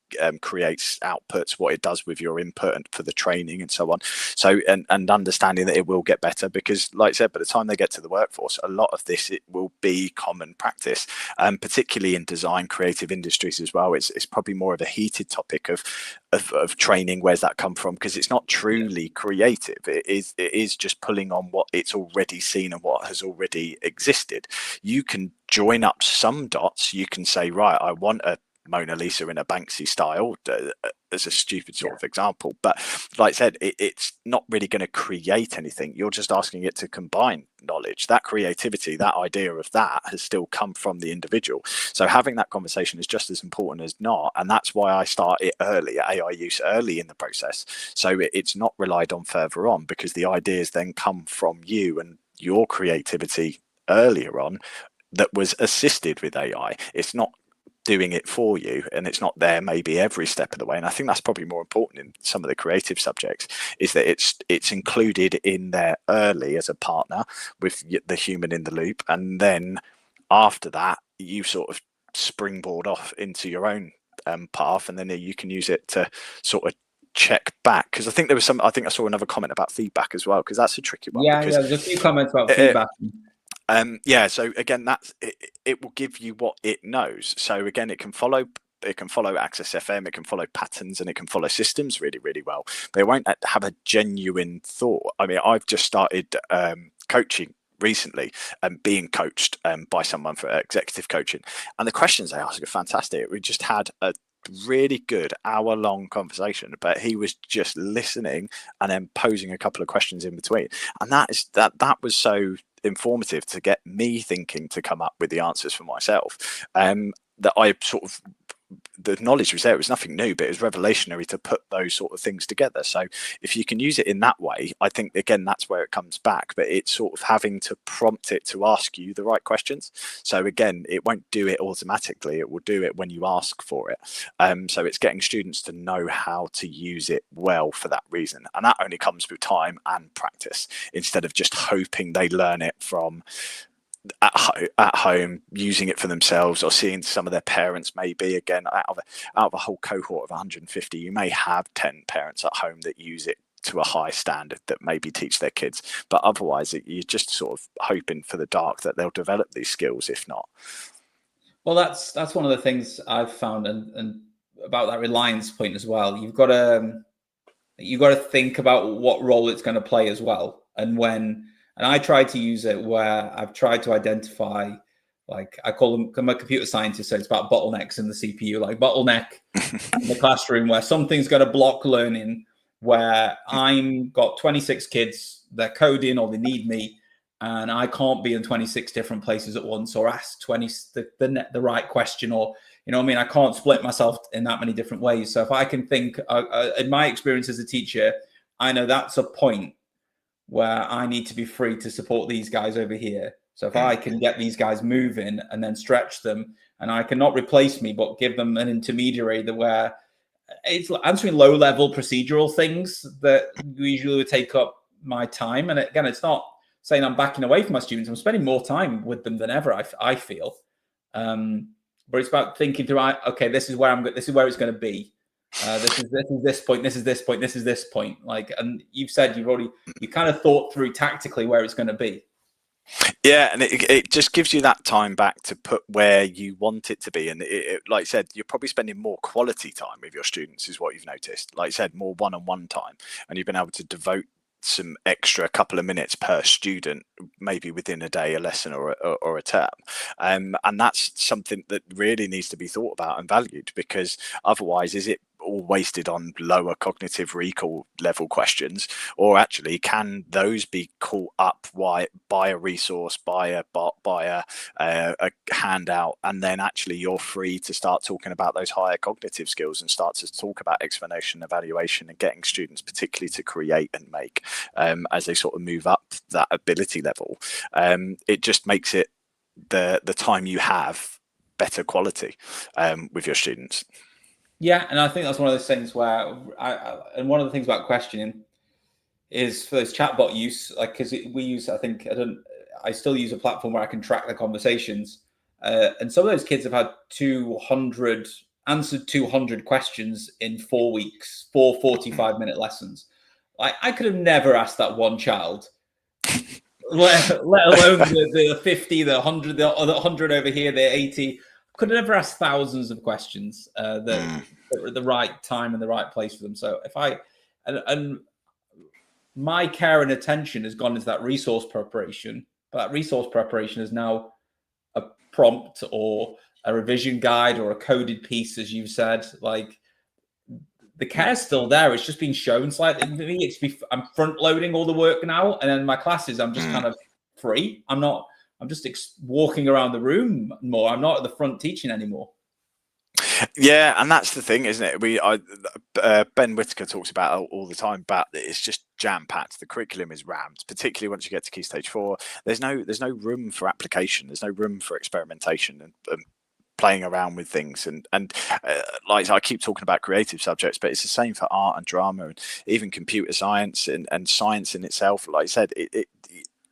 creates outputs, what it does with your input and for the training and so on. So and understanding that it will get better, because like I said, by the time they get to the workforce, a lot of this, it will be common practice, particularly in design, creative industries as well. It's probably more of a heated topic of training. Where's that come from? Because it's not truly creative. It is just pulling on what it's already seen and what has already existed. You can join up some dots. You can say, right, I want a Mona Lisa in a Banksy style, as a stupid sort of example, but like I said, it's not really going to create anything. You're just asking it to combine knowledge. That creativity, that idea of that has still come from the individual. So having that conversation is just as important as not, and that's why I start it early, AI use early in the process, so it's not relied on further on, because the ideas then come from you and your creativity earlier on that was assisted with AI. It's not doing it for you, and it's not there maybe every step of the way. And I think that's probably more important in some of the creative subjects, is that it's included in there early as a partner with the human in the loop, and then after that you sort of springboard off into your own path, and then you can use it to sort of check back. Because I think I saw another comment about feedback as well, because that's a tricky one. Yeah, there's a few comments about feedback. So again, it will give you what it knows. So again, it can follow Access FM, it can follow patterns, and it can follow systems really, really well. But it won't have a genuine thought. I mean, I've just started coaching recently being coached by someone for executive coaching, and the questions they ask are fantastic. We just had a really good hour-long conversation, but he was just listening and then posing a couple of questions in between, and that was so informative to get me thinking to come up with the answers for myself. That I sort of, the knowledge was there, it was nothing new, but it was revelationary to put those sort of things together. So if you can use it in that way, I think again that's where it comes back, but it's sort of having to prompt it to ask you the right questions. So again, it won't do it automatically, it will do it when you ask for it. So it's getting students to know how to use it well for that reason, and that only comes with time and practice, instead of just hoping they learn it from at home, using it for themselves, or seeing some of their parents. Maybe again, out of a whole cohort of 150, you may have 10 parents at home that use it to a high standard that maybe teach their kids, but otherwise you're just sort of hoping for the dark that they'll develop these skills, if not. Well, that's one of the things I've found, and about that reliance point as well. You've got to think about what role it's going to play as well, and I try to use it where I've tried to identify, like I call them, I'm a computer scientist, so it's about bottlenecks in the CPU, like bottleneck in the classroom where something's going to block learning, where I'm got 26 kids, they're coding or they need me, and I can't be in 26 different places at once or ask the right question, or, you know what I mean? I can't split myself in that many different ways. So if I can think, in my experience as a teacher, I know that's a point where I need to be free to support these guys over here. So if I can get these guys moving and then stretch them, and I cannot replace me, but give them an intermediary where it's answering low-level procedural things that usually would take up my time. And again, it's not saying I'm backing away from my students. I'm spending more time with them than ever, I feel. But it's about thinking through, okay, this is where it's going to be. This is this point, this is this point, this is this point. Like, and you've said you kind of thought through tactically where it's going to be. Yeah, and it just gives you that time back to put where you want it to be. And like I said, you're probably spending more quality time with your students, is what you've noticed. Like I said, more one-on-one time, and you've been able to devote some extra couple of minutes per student, maybe within a day, a lesson or a term. And that's something that really needs to be thought about and valued, because otherwise, is it all wasted on lower cognitive recall level questions, or actually can those be caught up by a resource, by a bot, by a handout, and then actually you're free to start talking about those higher cognitive skills and start to talk about explanation, evaluation, and getting students particularly to create and make as they sort of move up that ability level. It just makes it the time you have better quality with your students. Yeah, and I think that's one of those things where and one of the things about questioning is for those chatbot use, like, because we use, I still use a platform where I can track the conversations, and some of those kids have had 200 answered 200 questions in 4 weeks, 4 45-minute lessons. Like, I could have never asked that one child, let alone the 50, the 100, the 100 over here, the 80. Could have never asked thousands of questions that were at the right time and the right place for them. So if and my care and attention has gone into that resource preparation, but that resource preparation is now a prompt or a revision guide or a coded piece, as you've said. Like, the care's still there. It's just been shown slightly. For me, I'm front loading all the work now, and then my classes, I'm just kind of free. I'm just walking around the room more. I'm not at the front teaching anymore. Yeah, and that's the thing, isn't it? Ben Whitaker talks about all the time about it's just jam-packed. The curriculum is rammed, particularly once you get to Key Stage 4. There's no room for application. There's no room for experimentation and playing around with things. And like I keep talking about creative subjects, but it's the same for art and drama and even computer science and science in itself. Like I said,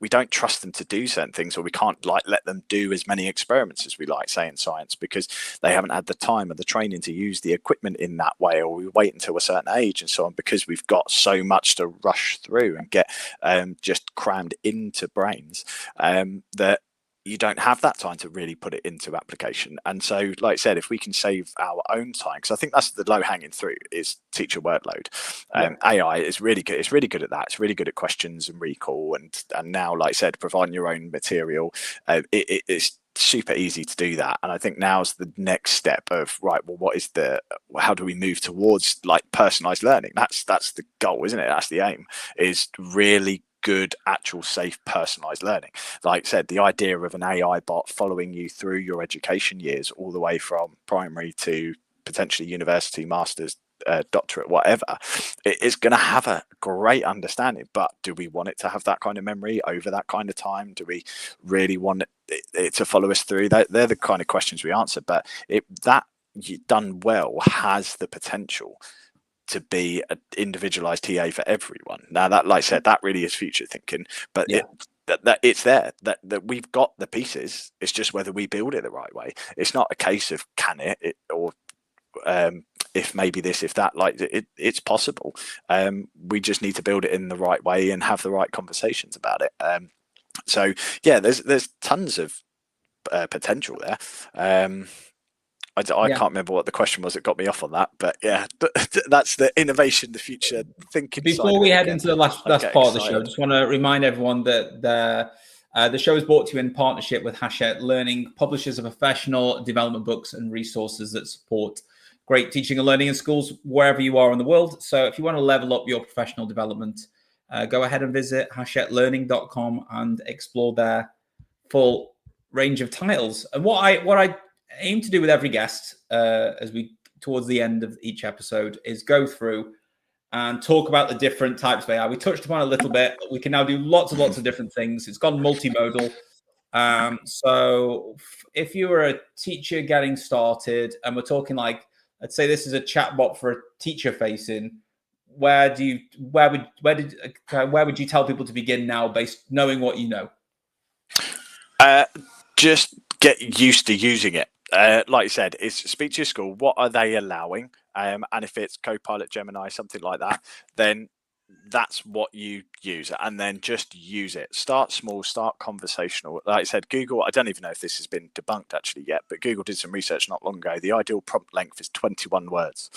we don't trust them to do certain things, or we can't let them do as many experiments as we like, say, in science, because they haven't had the time and the training to use the equipment in that way, or we wait until a certain age and so on, because we've got so much to rush through and get just crammed into brains that you don't have that time to really put it into application. And so, like I said, if we can save our own time, because I think that's the low hanging fruit is teacher workload. AI is really good. It's really good at that. It's really good at questions and recall. And now, like I said, providing your own material, it's super easy to do that. And I think now's the next step of, right, well, how do we move towards like personalized learning? That's the goal, isn't it? That's the aim, is really good, actual, safe, personalized learning. Like I said, the idea of an AI bot following you through your education years, all the way from primary to potentially university, master's, doctorate, whatever, it is going to have a great understanding. But do we want it to have that kind of memory over that kind of time? Do we really want it to follow us through? They're the kind of questions we answer. But that done well has the potential to be an individualized TA for everyone. Now, that, like I said, that really is future thinking, but it's there, that we've got the pieces. It's just whether we build it the right way. It's not a case of can it or if maybe this, if that, like it's possible. We just need to build it in the right way and have the right conversations about it. So yeah, there's tons of potential there. I can't remember what the question was that got me off on that, but yeah, that's the innovation, the future thinking. Before we head into the last part of the show, I just want to remind everyone that the show is brought to you in partnership with Hachette Learning, publishers of professional development books and resources that support great teaching and learning in schools wherever you are in the world. So if you want to level up your professional development, go ahead and visit hachetteLearning.com and explore their full range of titles. And what I aim to do with every guest as we towards the end of each episode is go through and talk about the different types of AI. We touched upon it a little bit, but we can now do lots of different things. It's gone multimodal. So if you were a teacher getting started, and we're talking like, let's say this is a chatbot for a teacher facing, where would you tell people to begin now, based knowing what you know? Just get used to using it. Like you said, is speak to your school. What are they allowing? And if it's Copilot, Gemini, something like that, then that's what you use, and then just use it. Start small, start conversational. Like I said, Google, I don't even know if this has been debunked actually yet, but Google did some research not long ago. The ideal prompt length is 21 words.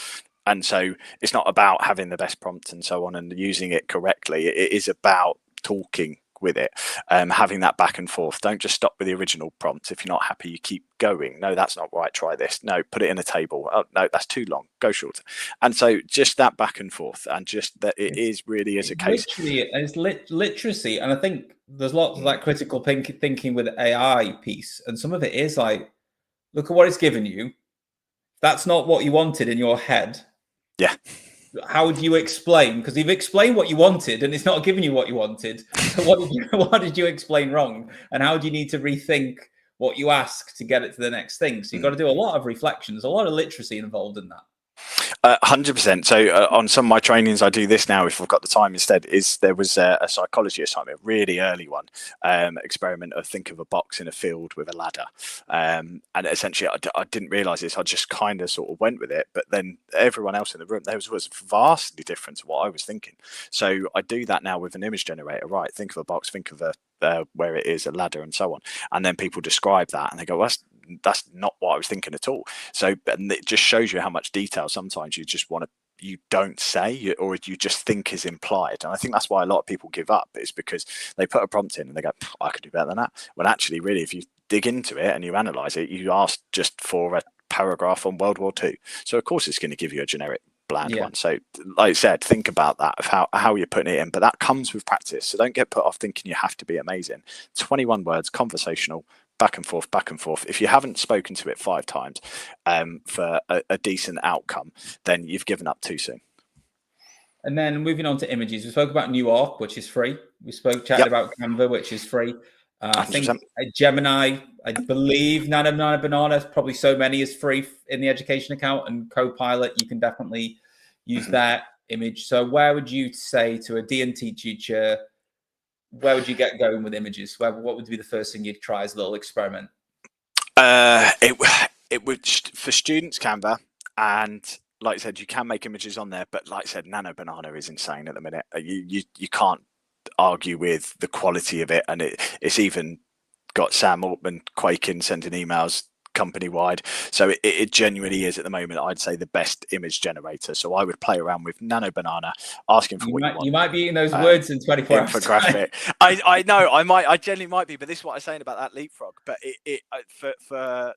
And so it's not about having the best prompt and so on and using it correctly. It is about talking with it, having that back and forth. Don't just stop with the original prompt. If you're not happy, you keep going. No, that's not right, try this. No, put it in a table. Oh no, that's too long, go shorter. And so just that back and forth, and just that it is really is a case. Literally, it's literacy. And I think there's lots of that critical thinking with AI piece, and some of it is like, look at what it's given you. That's not what you wanted in your head. Yeah. How would you explain? Because you've explained what you wanted and it's not giving you what you wanted. So what did you explain wrong? And how do you need to rethink what you ask to get it to the next thing? So you've got to do a lot of reflections, a lot of literacy involved in that. 100%. So on some of my trainings, I do this now if I've got the time instead. There was a psychology assignment, a really early one, experiment of think of a box in a field with a ladder. And essentially, I didn't realize this. I just kind of sort of went with it. But then everyone else in the room, there was vastly different to what I was thinking. So I do that now with an image generator. Right, think of a box, think of where it is, a ladder, and so on. And then people describe that, and they go, well, that's not what I was thinking at all. So, and it just shows you how much detail sometimes you don't say, or you just think is implied. And I think that's why a lot of people give up, is because they put a prompt in and they go, I could do better than that. When actually, really, if you dig into it and you analyze it, you ask just for a paragraph on World War II. So of course it's going to give you a generic bland one. So like I said, think about that, of how you're putting it in, but that comes with practice. So don't get put off thinking you have to be amazing. 21 words, conversational, back and forth, back and forth. If you haven't spoken to it 5 times for a decent outcome, then you've given up too soon. And then moving on to images, we spoke about New Arc, which is free. We chatted about Canva, which is free. I think Gemini, I believe Nana Banana, probably so many is free in the education account, and Copilot, you can definitely use that image. So where would you say to a D&T teacher, where would you get going with images? What would be the first thing you'd try as a little experiment? It would, for students, Canva, and like I said, you can make images on there, but like I said, Nano Banana is insane at the minute. You can't argue with the quality of it, and it's even got Sam Altman quaking, sending emails company wide. So it genuinely is at the moment, I'd say, the best image generator. So I would play around with Nano Banana, asking for what you want. You might be eating those words in 24 hours. Infographic. I know I genuinely might be, but this is what I'm saying about that leapfrog. But for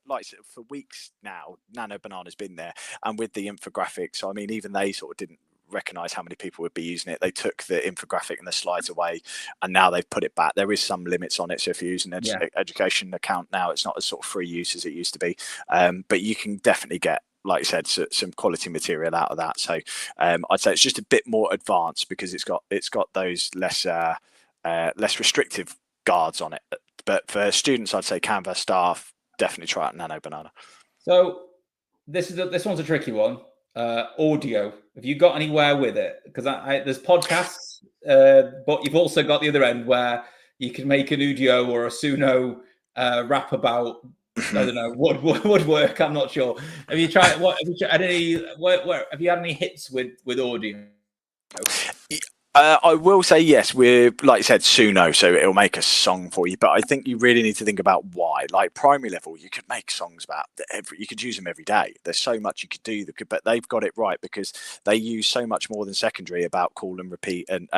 weeks now, Nano Banana's been there, and with the infographics, so I mean, even they sort of didn't recognize how many people would be using it. They took the infographic and the slides away, and now they've put it back. There is some limits on it, so if you're using an education account now, it's not as sort of free use as it used to be, but you can definitely get, like you said, some quality material out of that. So I'd say it's just a bit more advanced because it's got those less restrictive guards on it. But for students, I'd say Canva, staff, definitely try out Nano Banana. So this one's a tricky one. Audio, have you got anywhere with it? Because there's podcasts, but you've also got the other end where you can make an audio or a Suno rap about, I don't know, woodwork. I'm not sure. Have you tried? Have you had any hits with audio? I will say yes. We're, like you said, Suno, so it'll make a song for you. But I think you really need to think about why. Like primary level, you could make songs about you could use them every day. There's so much you could do, but they've got it right because they use so much more than secondary about call and repeat and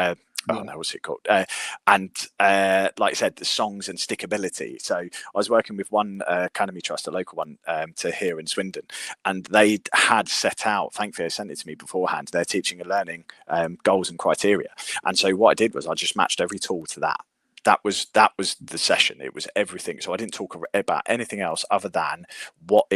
what's it called? Like I said, the songs and stickability. So I was working with one academy trust, a local one, to here in Swindon, and they had set out, thankfully they sent it to me beforehand, their teaching and learning goals and criteria. And so what I did was I just matched every tool to that. That was the session. It was everything. So I didn't talk about anything else other than what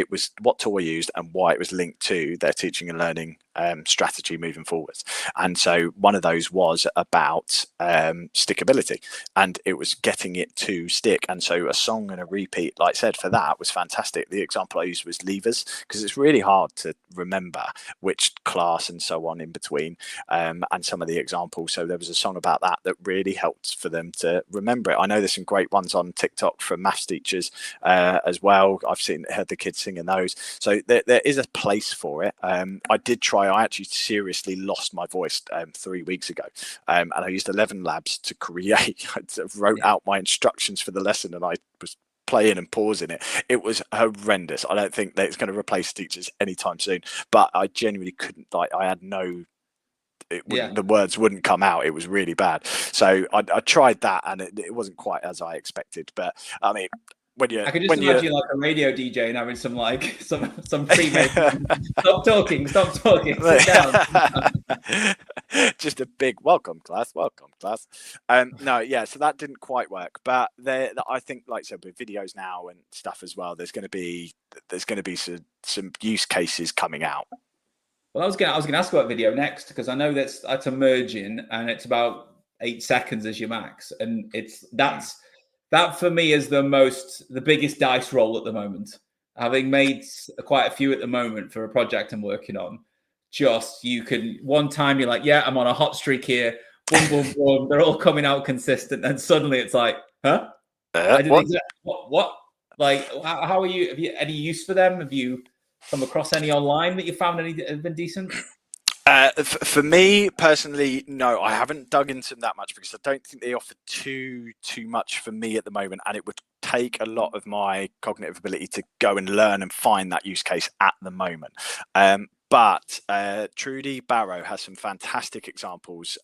tool I used and why it was linked to their teaching and learning strategy moving forwards. And so one of those was about stickability, and it was getting it to stick. And so a song and a repeat, like I said, for that was fantastic. The example I used was levers, because it's really hard to remember which class and so on in between, and some of the examples. So there was a song about that really helped for them to remember it. I know there's some great ones on TikTok from maths teachers as well. I've heard the kids singing those. So there is a place for it. I actually seriously lost my voice 3 weeks ago, and I used 11 Labs to create. I wrote out my instructions for the lesson, and I was playing and pausing it. It was horrendous. I don't think that it's going to replace teachers anytime soon, but I genuinely couldn't. I had no. The words wouldn't come out. It was really bad. So I tried that, and it wasn't quite as I expected. But I mean, I could just imagine like a radio DJ and having some pre-made stop talking, sit down. Just a big welcome class. No, yeah, so that didn't quite work, but I think, like I said, with videos now and stuff as well, there's going to be some use cases coming out. Well, I was going to ask about video next, because I know that's emerging, and it's about 8 seconds as your max, and that for me is the biggest dice roll at the moment. Having made quite a few at the moment for a project I'm working on, you can, one time you're like, yeah, I'm on a hot streak here, boom, boom, boom, they're all coming out consistent, and suddenly it's like, huh? What? Like, how are you? Have you any use for them? Have you come across any online that you found any that have been decent? For me personally, no, I haven't dug into them that much, because I don't think they offer too much for me at the moment, and it would take a lot of my cognitive ability to go and learn and find that use case at the moment. But Trudy Barrow has some fantastic examples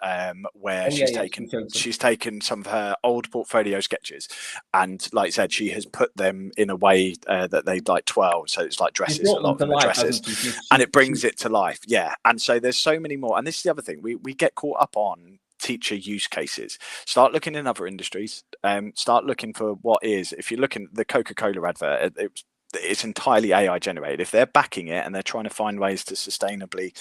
where she's taken some of her old portfolio sketches, and like I said, she has put them in a way that they'd like 12. So it's like dresses, a lot of them are dresses, and it brings it to life. Yeah. And so there's so many more. And this is the other thing, we get caught up on teacher use cases. Start looking in other industries. Start looking for what is, if you're looking, the Coca-Cola advert, it's entirely AI generated. If they're backing it and they're trying to find ways to sustainably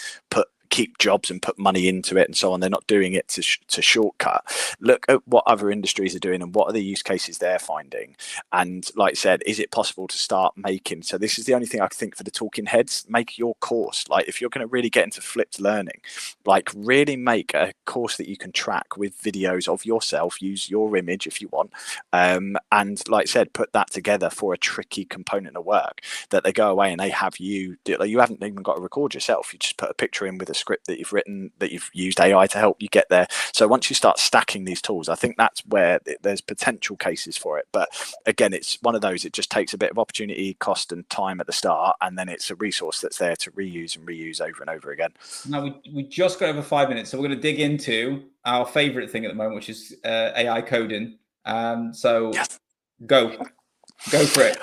keep jobs and put money into it and so on, they're not doing it to shortcut. Look at what other industries are doing and what are the use cases they're finding. And like I said, is it possible to start making, so this is the only thing I think for the talking heads, make your course, like if you're going to really get into flipped learning, like really make a course that you can track with videos of yourself, use your image if you want, and like I said, put that together for a tricky component of work that they go away and they have you haven't even got to record yourself, you just put a picture in with a script that you've written, that you've used AI to help you get there. So once you start stacking these tools, I think that's where there's potential cases for it. But again, it's one of those, it just takes a bit of opportunity, cost and time at the start, and then it's a resource that's there to reuse and reuse over and over again. Now we just got over 5 minutes, so we're going to dig into our favorite thing at the moment, which is AI coding. So Yes. go for it.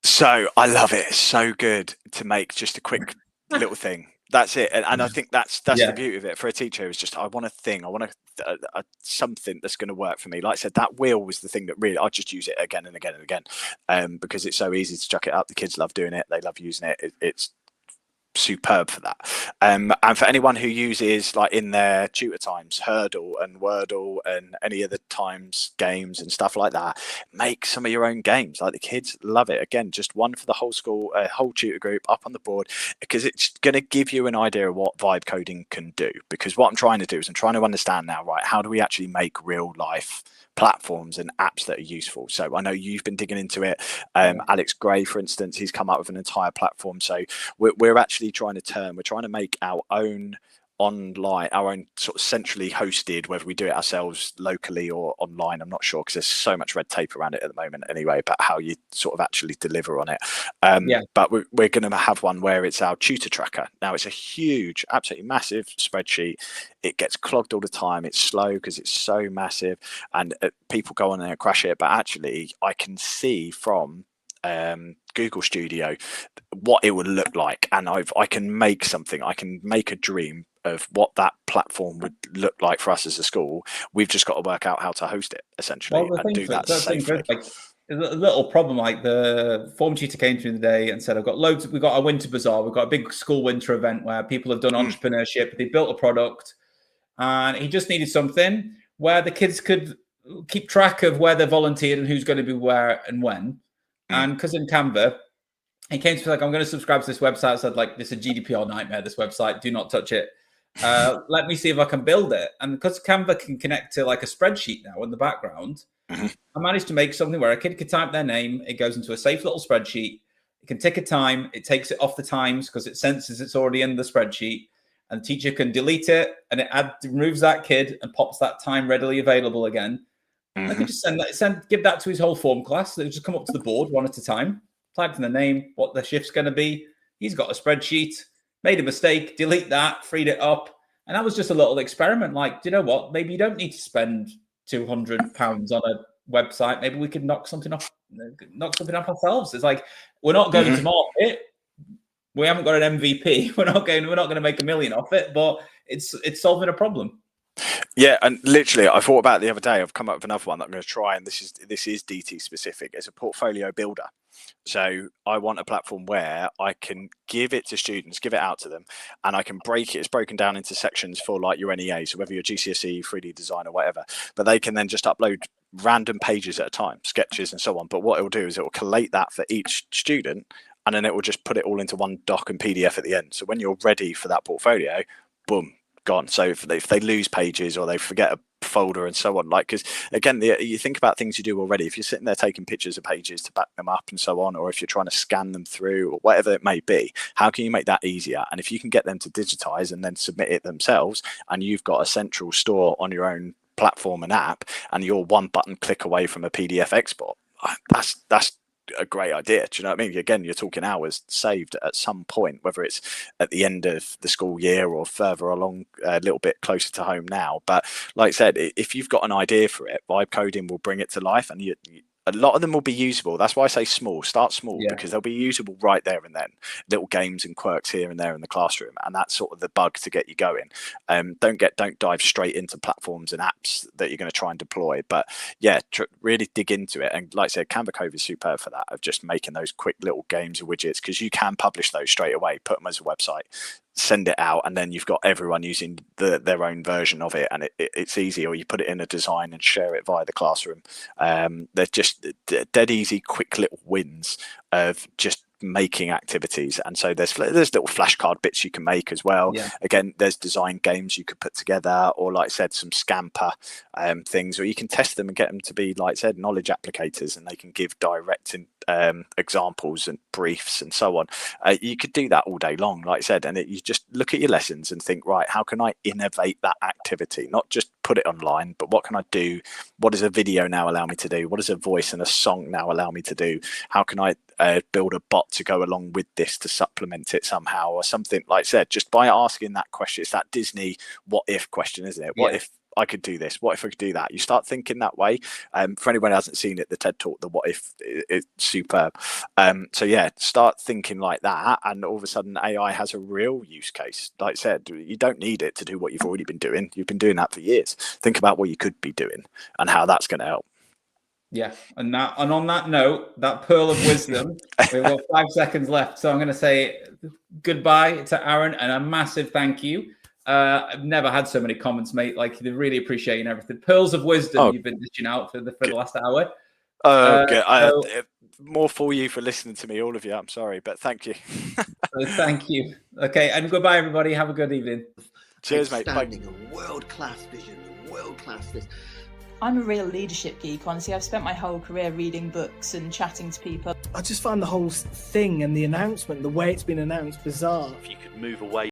So I love it. It's so good to make just a quick little thing. That's it. And I think that's the beauty of it for a teacher, is just, I want a thing. I want something that's going to work for me. Like I said, that wheel was the thing that really, I just use it again and again and again, because it's so easy to chuck it up. The kids love doing it. They love using it. It's superb for that. And for anyone who uses, like in their tutor times, Hurdle and Wordle and any other times games and stuff like that, make some of your own games. Like, the kids love it. Again, just one for the whole school, whole tutor group up on the board, because it's going to give you an idea of what vibe coding can do. Because what I'm trying to do is I'm trying to understand now, right, how do we actually make real life platforms and apps that are useful? So I know you've been digging into it. Alex Gray, for instance, he's come up with an entire platform. So we're actually trying to make our own online, our own sort of centrally hosted, whether we do it ourselves locally or online, I'm not sure, because there's so much red tape around it at the moment anyway, about how you sort of actually deliver on it. But we're going to have one where it's our tutor tracker. Now, it's a huge, absolutely massive spreadsheet. It gets clogged all the time. It's slow because it's so massive, and people go on there and crash it. But actually, I can see from Google Studio what it would look like, and I can make something. I can make a dream of what that platform would look like for us as a school. We've just got to work out how to host it, essentially, and do that safely. Like, a little problem, like the form tutor came through the day and said, we've got a winter bazaar, we've got a big school winter event where people have done entrepreneurship, they built a product, and he just needed something where the kids could keep track of where they volunteered and who's going to be where and when. And because in Canva, he came to me like, I'm going to subscribe to this website. I said, like, this is a GDPR nightmare, this website, do not touch it. Let me see if I can build it. And because Canva can connect to like a spreadsheet now in the background, I managed to make something where a kid could type their name, it goes into a safe little spreadsheet, it can tick a time, it takes it off the times because it senses it's already in the spreadsheet, and the teacher can delete it, and it removes that kid and pops that time readily available again. I can just give that to his whole form class. They'll just come up to the board one at a time, type in the name, what the shift's going to be. He's got a spreadsheet, made a mistake, delete that, freed it up. And that was just a little experiment. Like, do you know what? Maybe you don't need to spend £200 on a website. Maybe we could knock something off ourselves. It's like, we're not going to market. We haven't got an MVP. We're not going to make $1 million off it, but it's solving a problem. Yeah, and literally, I thought about it the other day. I've come up with another one that I'm going to try, and this is DT specific. It's a portfolio builder. So I want a platform where I can give it to students, give it out to them, and I can break it. It's broken down into sections for like your NEA, so whether you're GCSE, 3D design, or whatever. But they can then just upload random pages at a time, sketches and so on. But what it will do is it will collate that for each student, and then it will just put it all into one doc and PDF at the end. So when you're ready for that portfolio, boom, gone. So if they lose pages or they forget a folder and so on, like, because again, you think about things you do already. If you're sitting there taking pictures of pages to back them up and so on, or if you're trying to scan them through or whatever it may be, how can you make that easier? And if you can get them to digitize and then submit it themselves, and you've got a central store on your own platform and app, and you're one button click away from a PDF export, that's a great idea. Do you know what I mean? Again, you're talking hours saved at some point, whether it's at the end of the school year or further along, a little bit closer to home now. But like I said, if you've got an idea for it, vibe coding will bring it to life, and a lot of them will be usable. That's why I say small. Start small, because they'll be usable right there and then. Little games and quirks here and there in the classroom, and that's sort of the bug to get you going. Don't dive straight into platforms and apps that you're going to try and deploy. But yeah, really dig into it. And like I said, Canva Cove is superb for that, of just making those quick little games and widgets, because you can publish those straight away, put them as a website, send it out, and then you've got everyone using their own version of it, and it's easy. Or you put it in a design and share it via the classroom. They're just dead easy, quick little wins of just making activities. And so there's little flashcard bits you can make as well. Yeah. Again, there's design games you could put together, or like I said, some Scamper things, or you can test them and get them to be, like I said, knowledge applicators, and they can give direct examples and briefs and so on. You could do that all day long, like I said, and you just look at your lessons and think, right, how can I innovate that activity? Not just put it online, but what can I do? What does a video now allow me to do? What does a voice and a song now allow me to do? How can I build a bot to go along with this to supplement it somehow, or something? Like I said, just by asking that question, it's that Disney what if question, isn't it? What if I could do this? What if I could do that? You start thinking that way. For anyone who hasn't seen it, the TED Talk, the what if, is superb. So yeah, start thinking like that, and all of a sudden AI has a real use case. Like I said, you don't need it to do what you've already been doing. You've been doing that for years. Think about what you could be doing and how that's going to help. Yeah, and on that note, that pearl of wisdom, we've got 5 seconds left. So I'm going to say goodbye to Aaron and a massive thank you. I've never had so many comments, mate. Like, they really appreciating everything. Pearls of wisdom you've been dishing out for the last hour. Okay. More for you for listening to me, all of you. I'm sorry, but thank you. Thank you. Okay, and goodbye, everybody. Have a good evening. Cheers, mate. Bye. A world-class vision, world-class this. I'm a real leadership geek, honestly. I've spent my whole career reading books and chatting to people. I just find the whole thing and the announcement, the way it's been announced, bizarre. If you could move away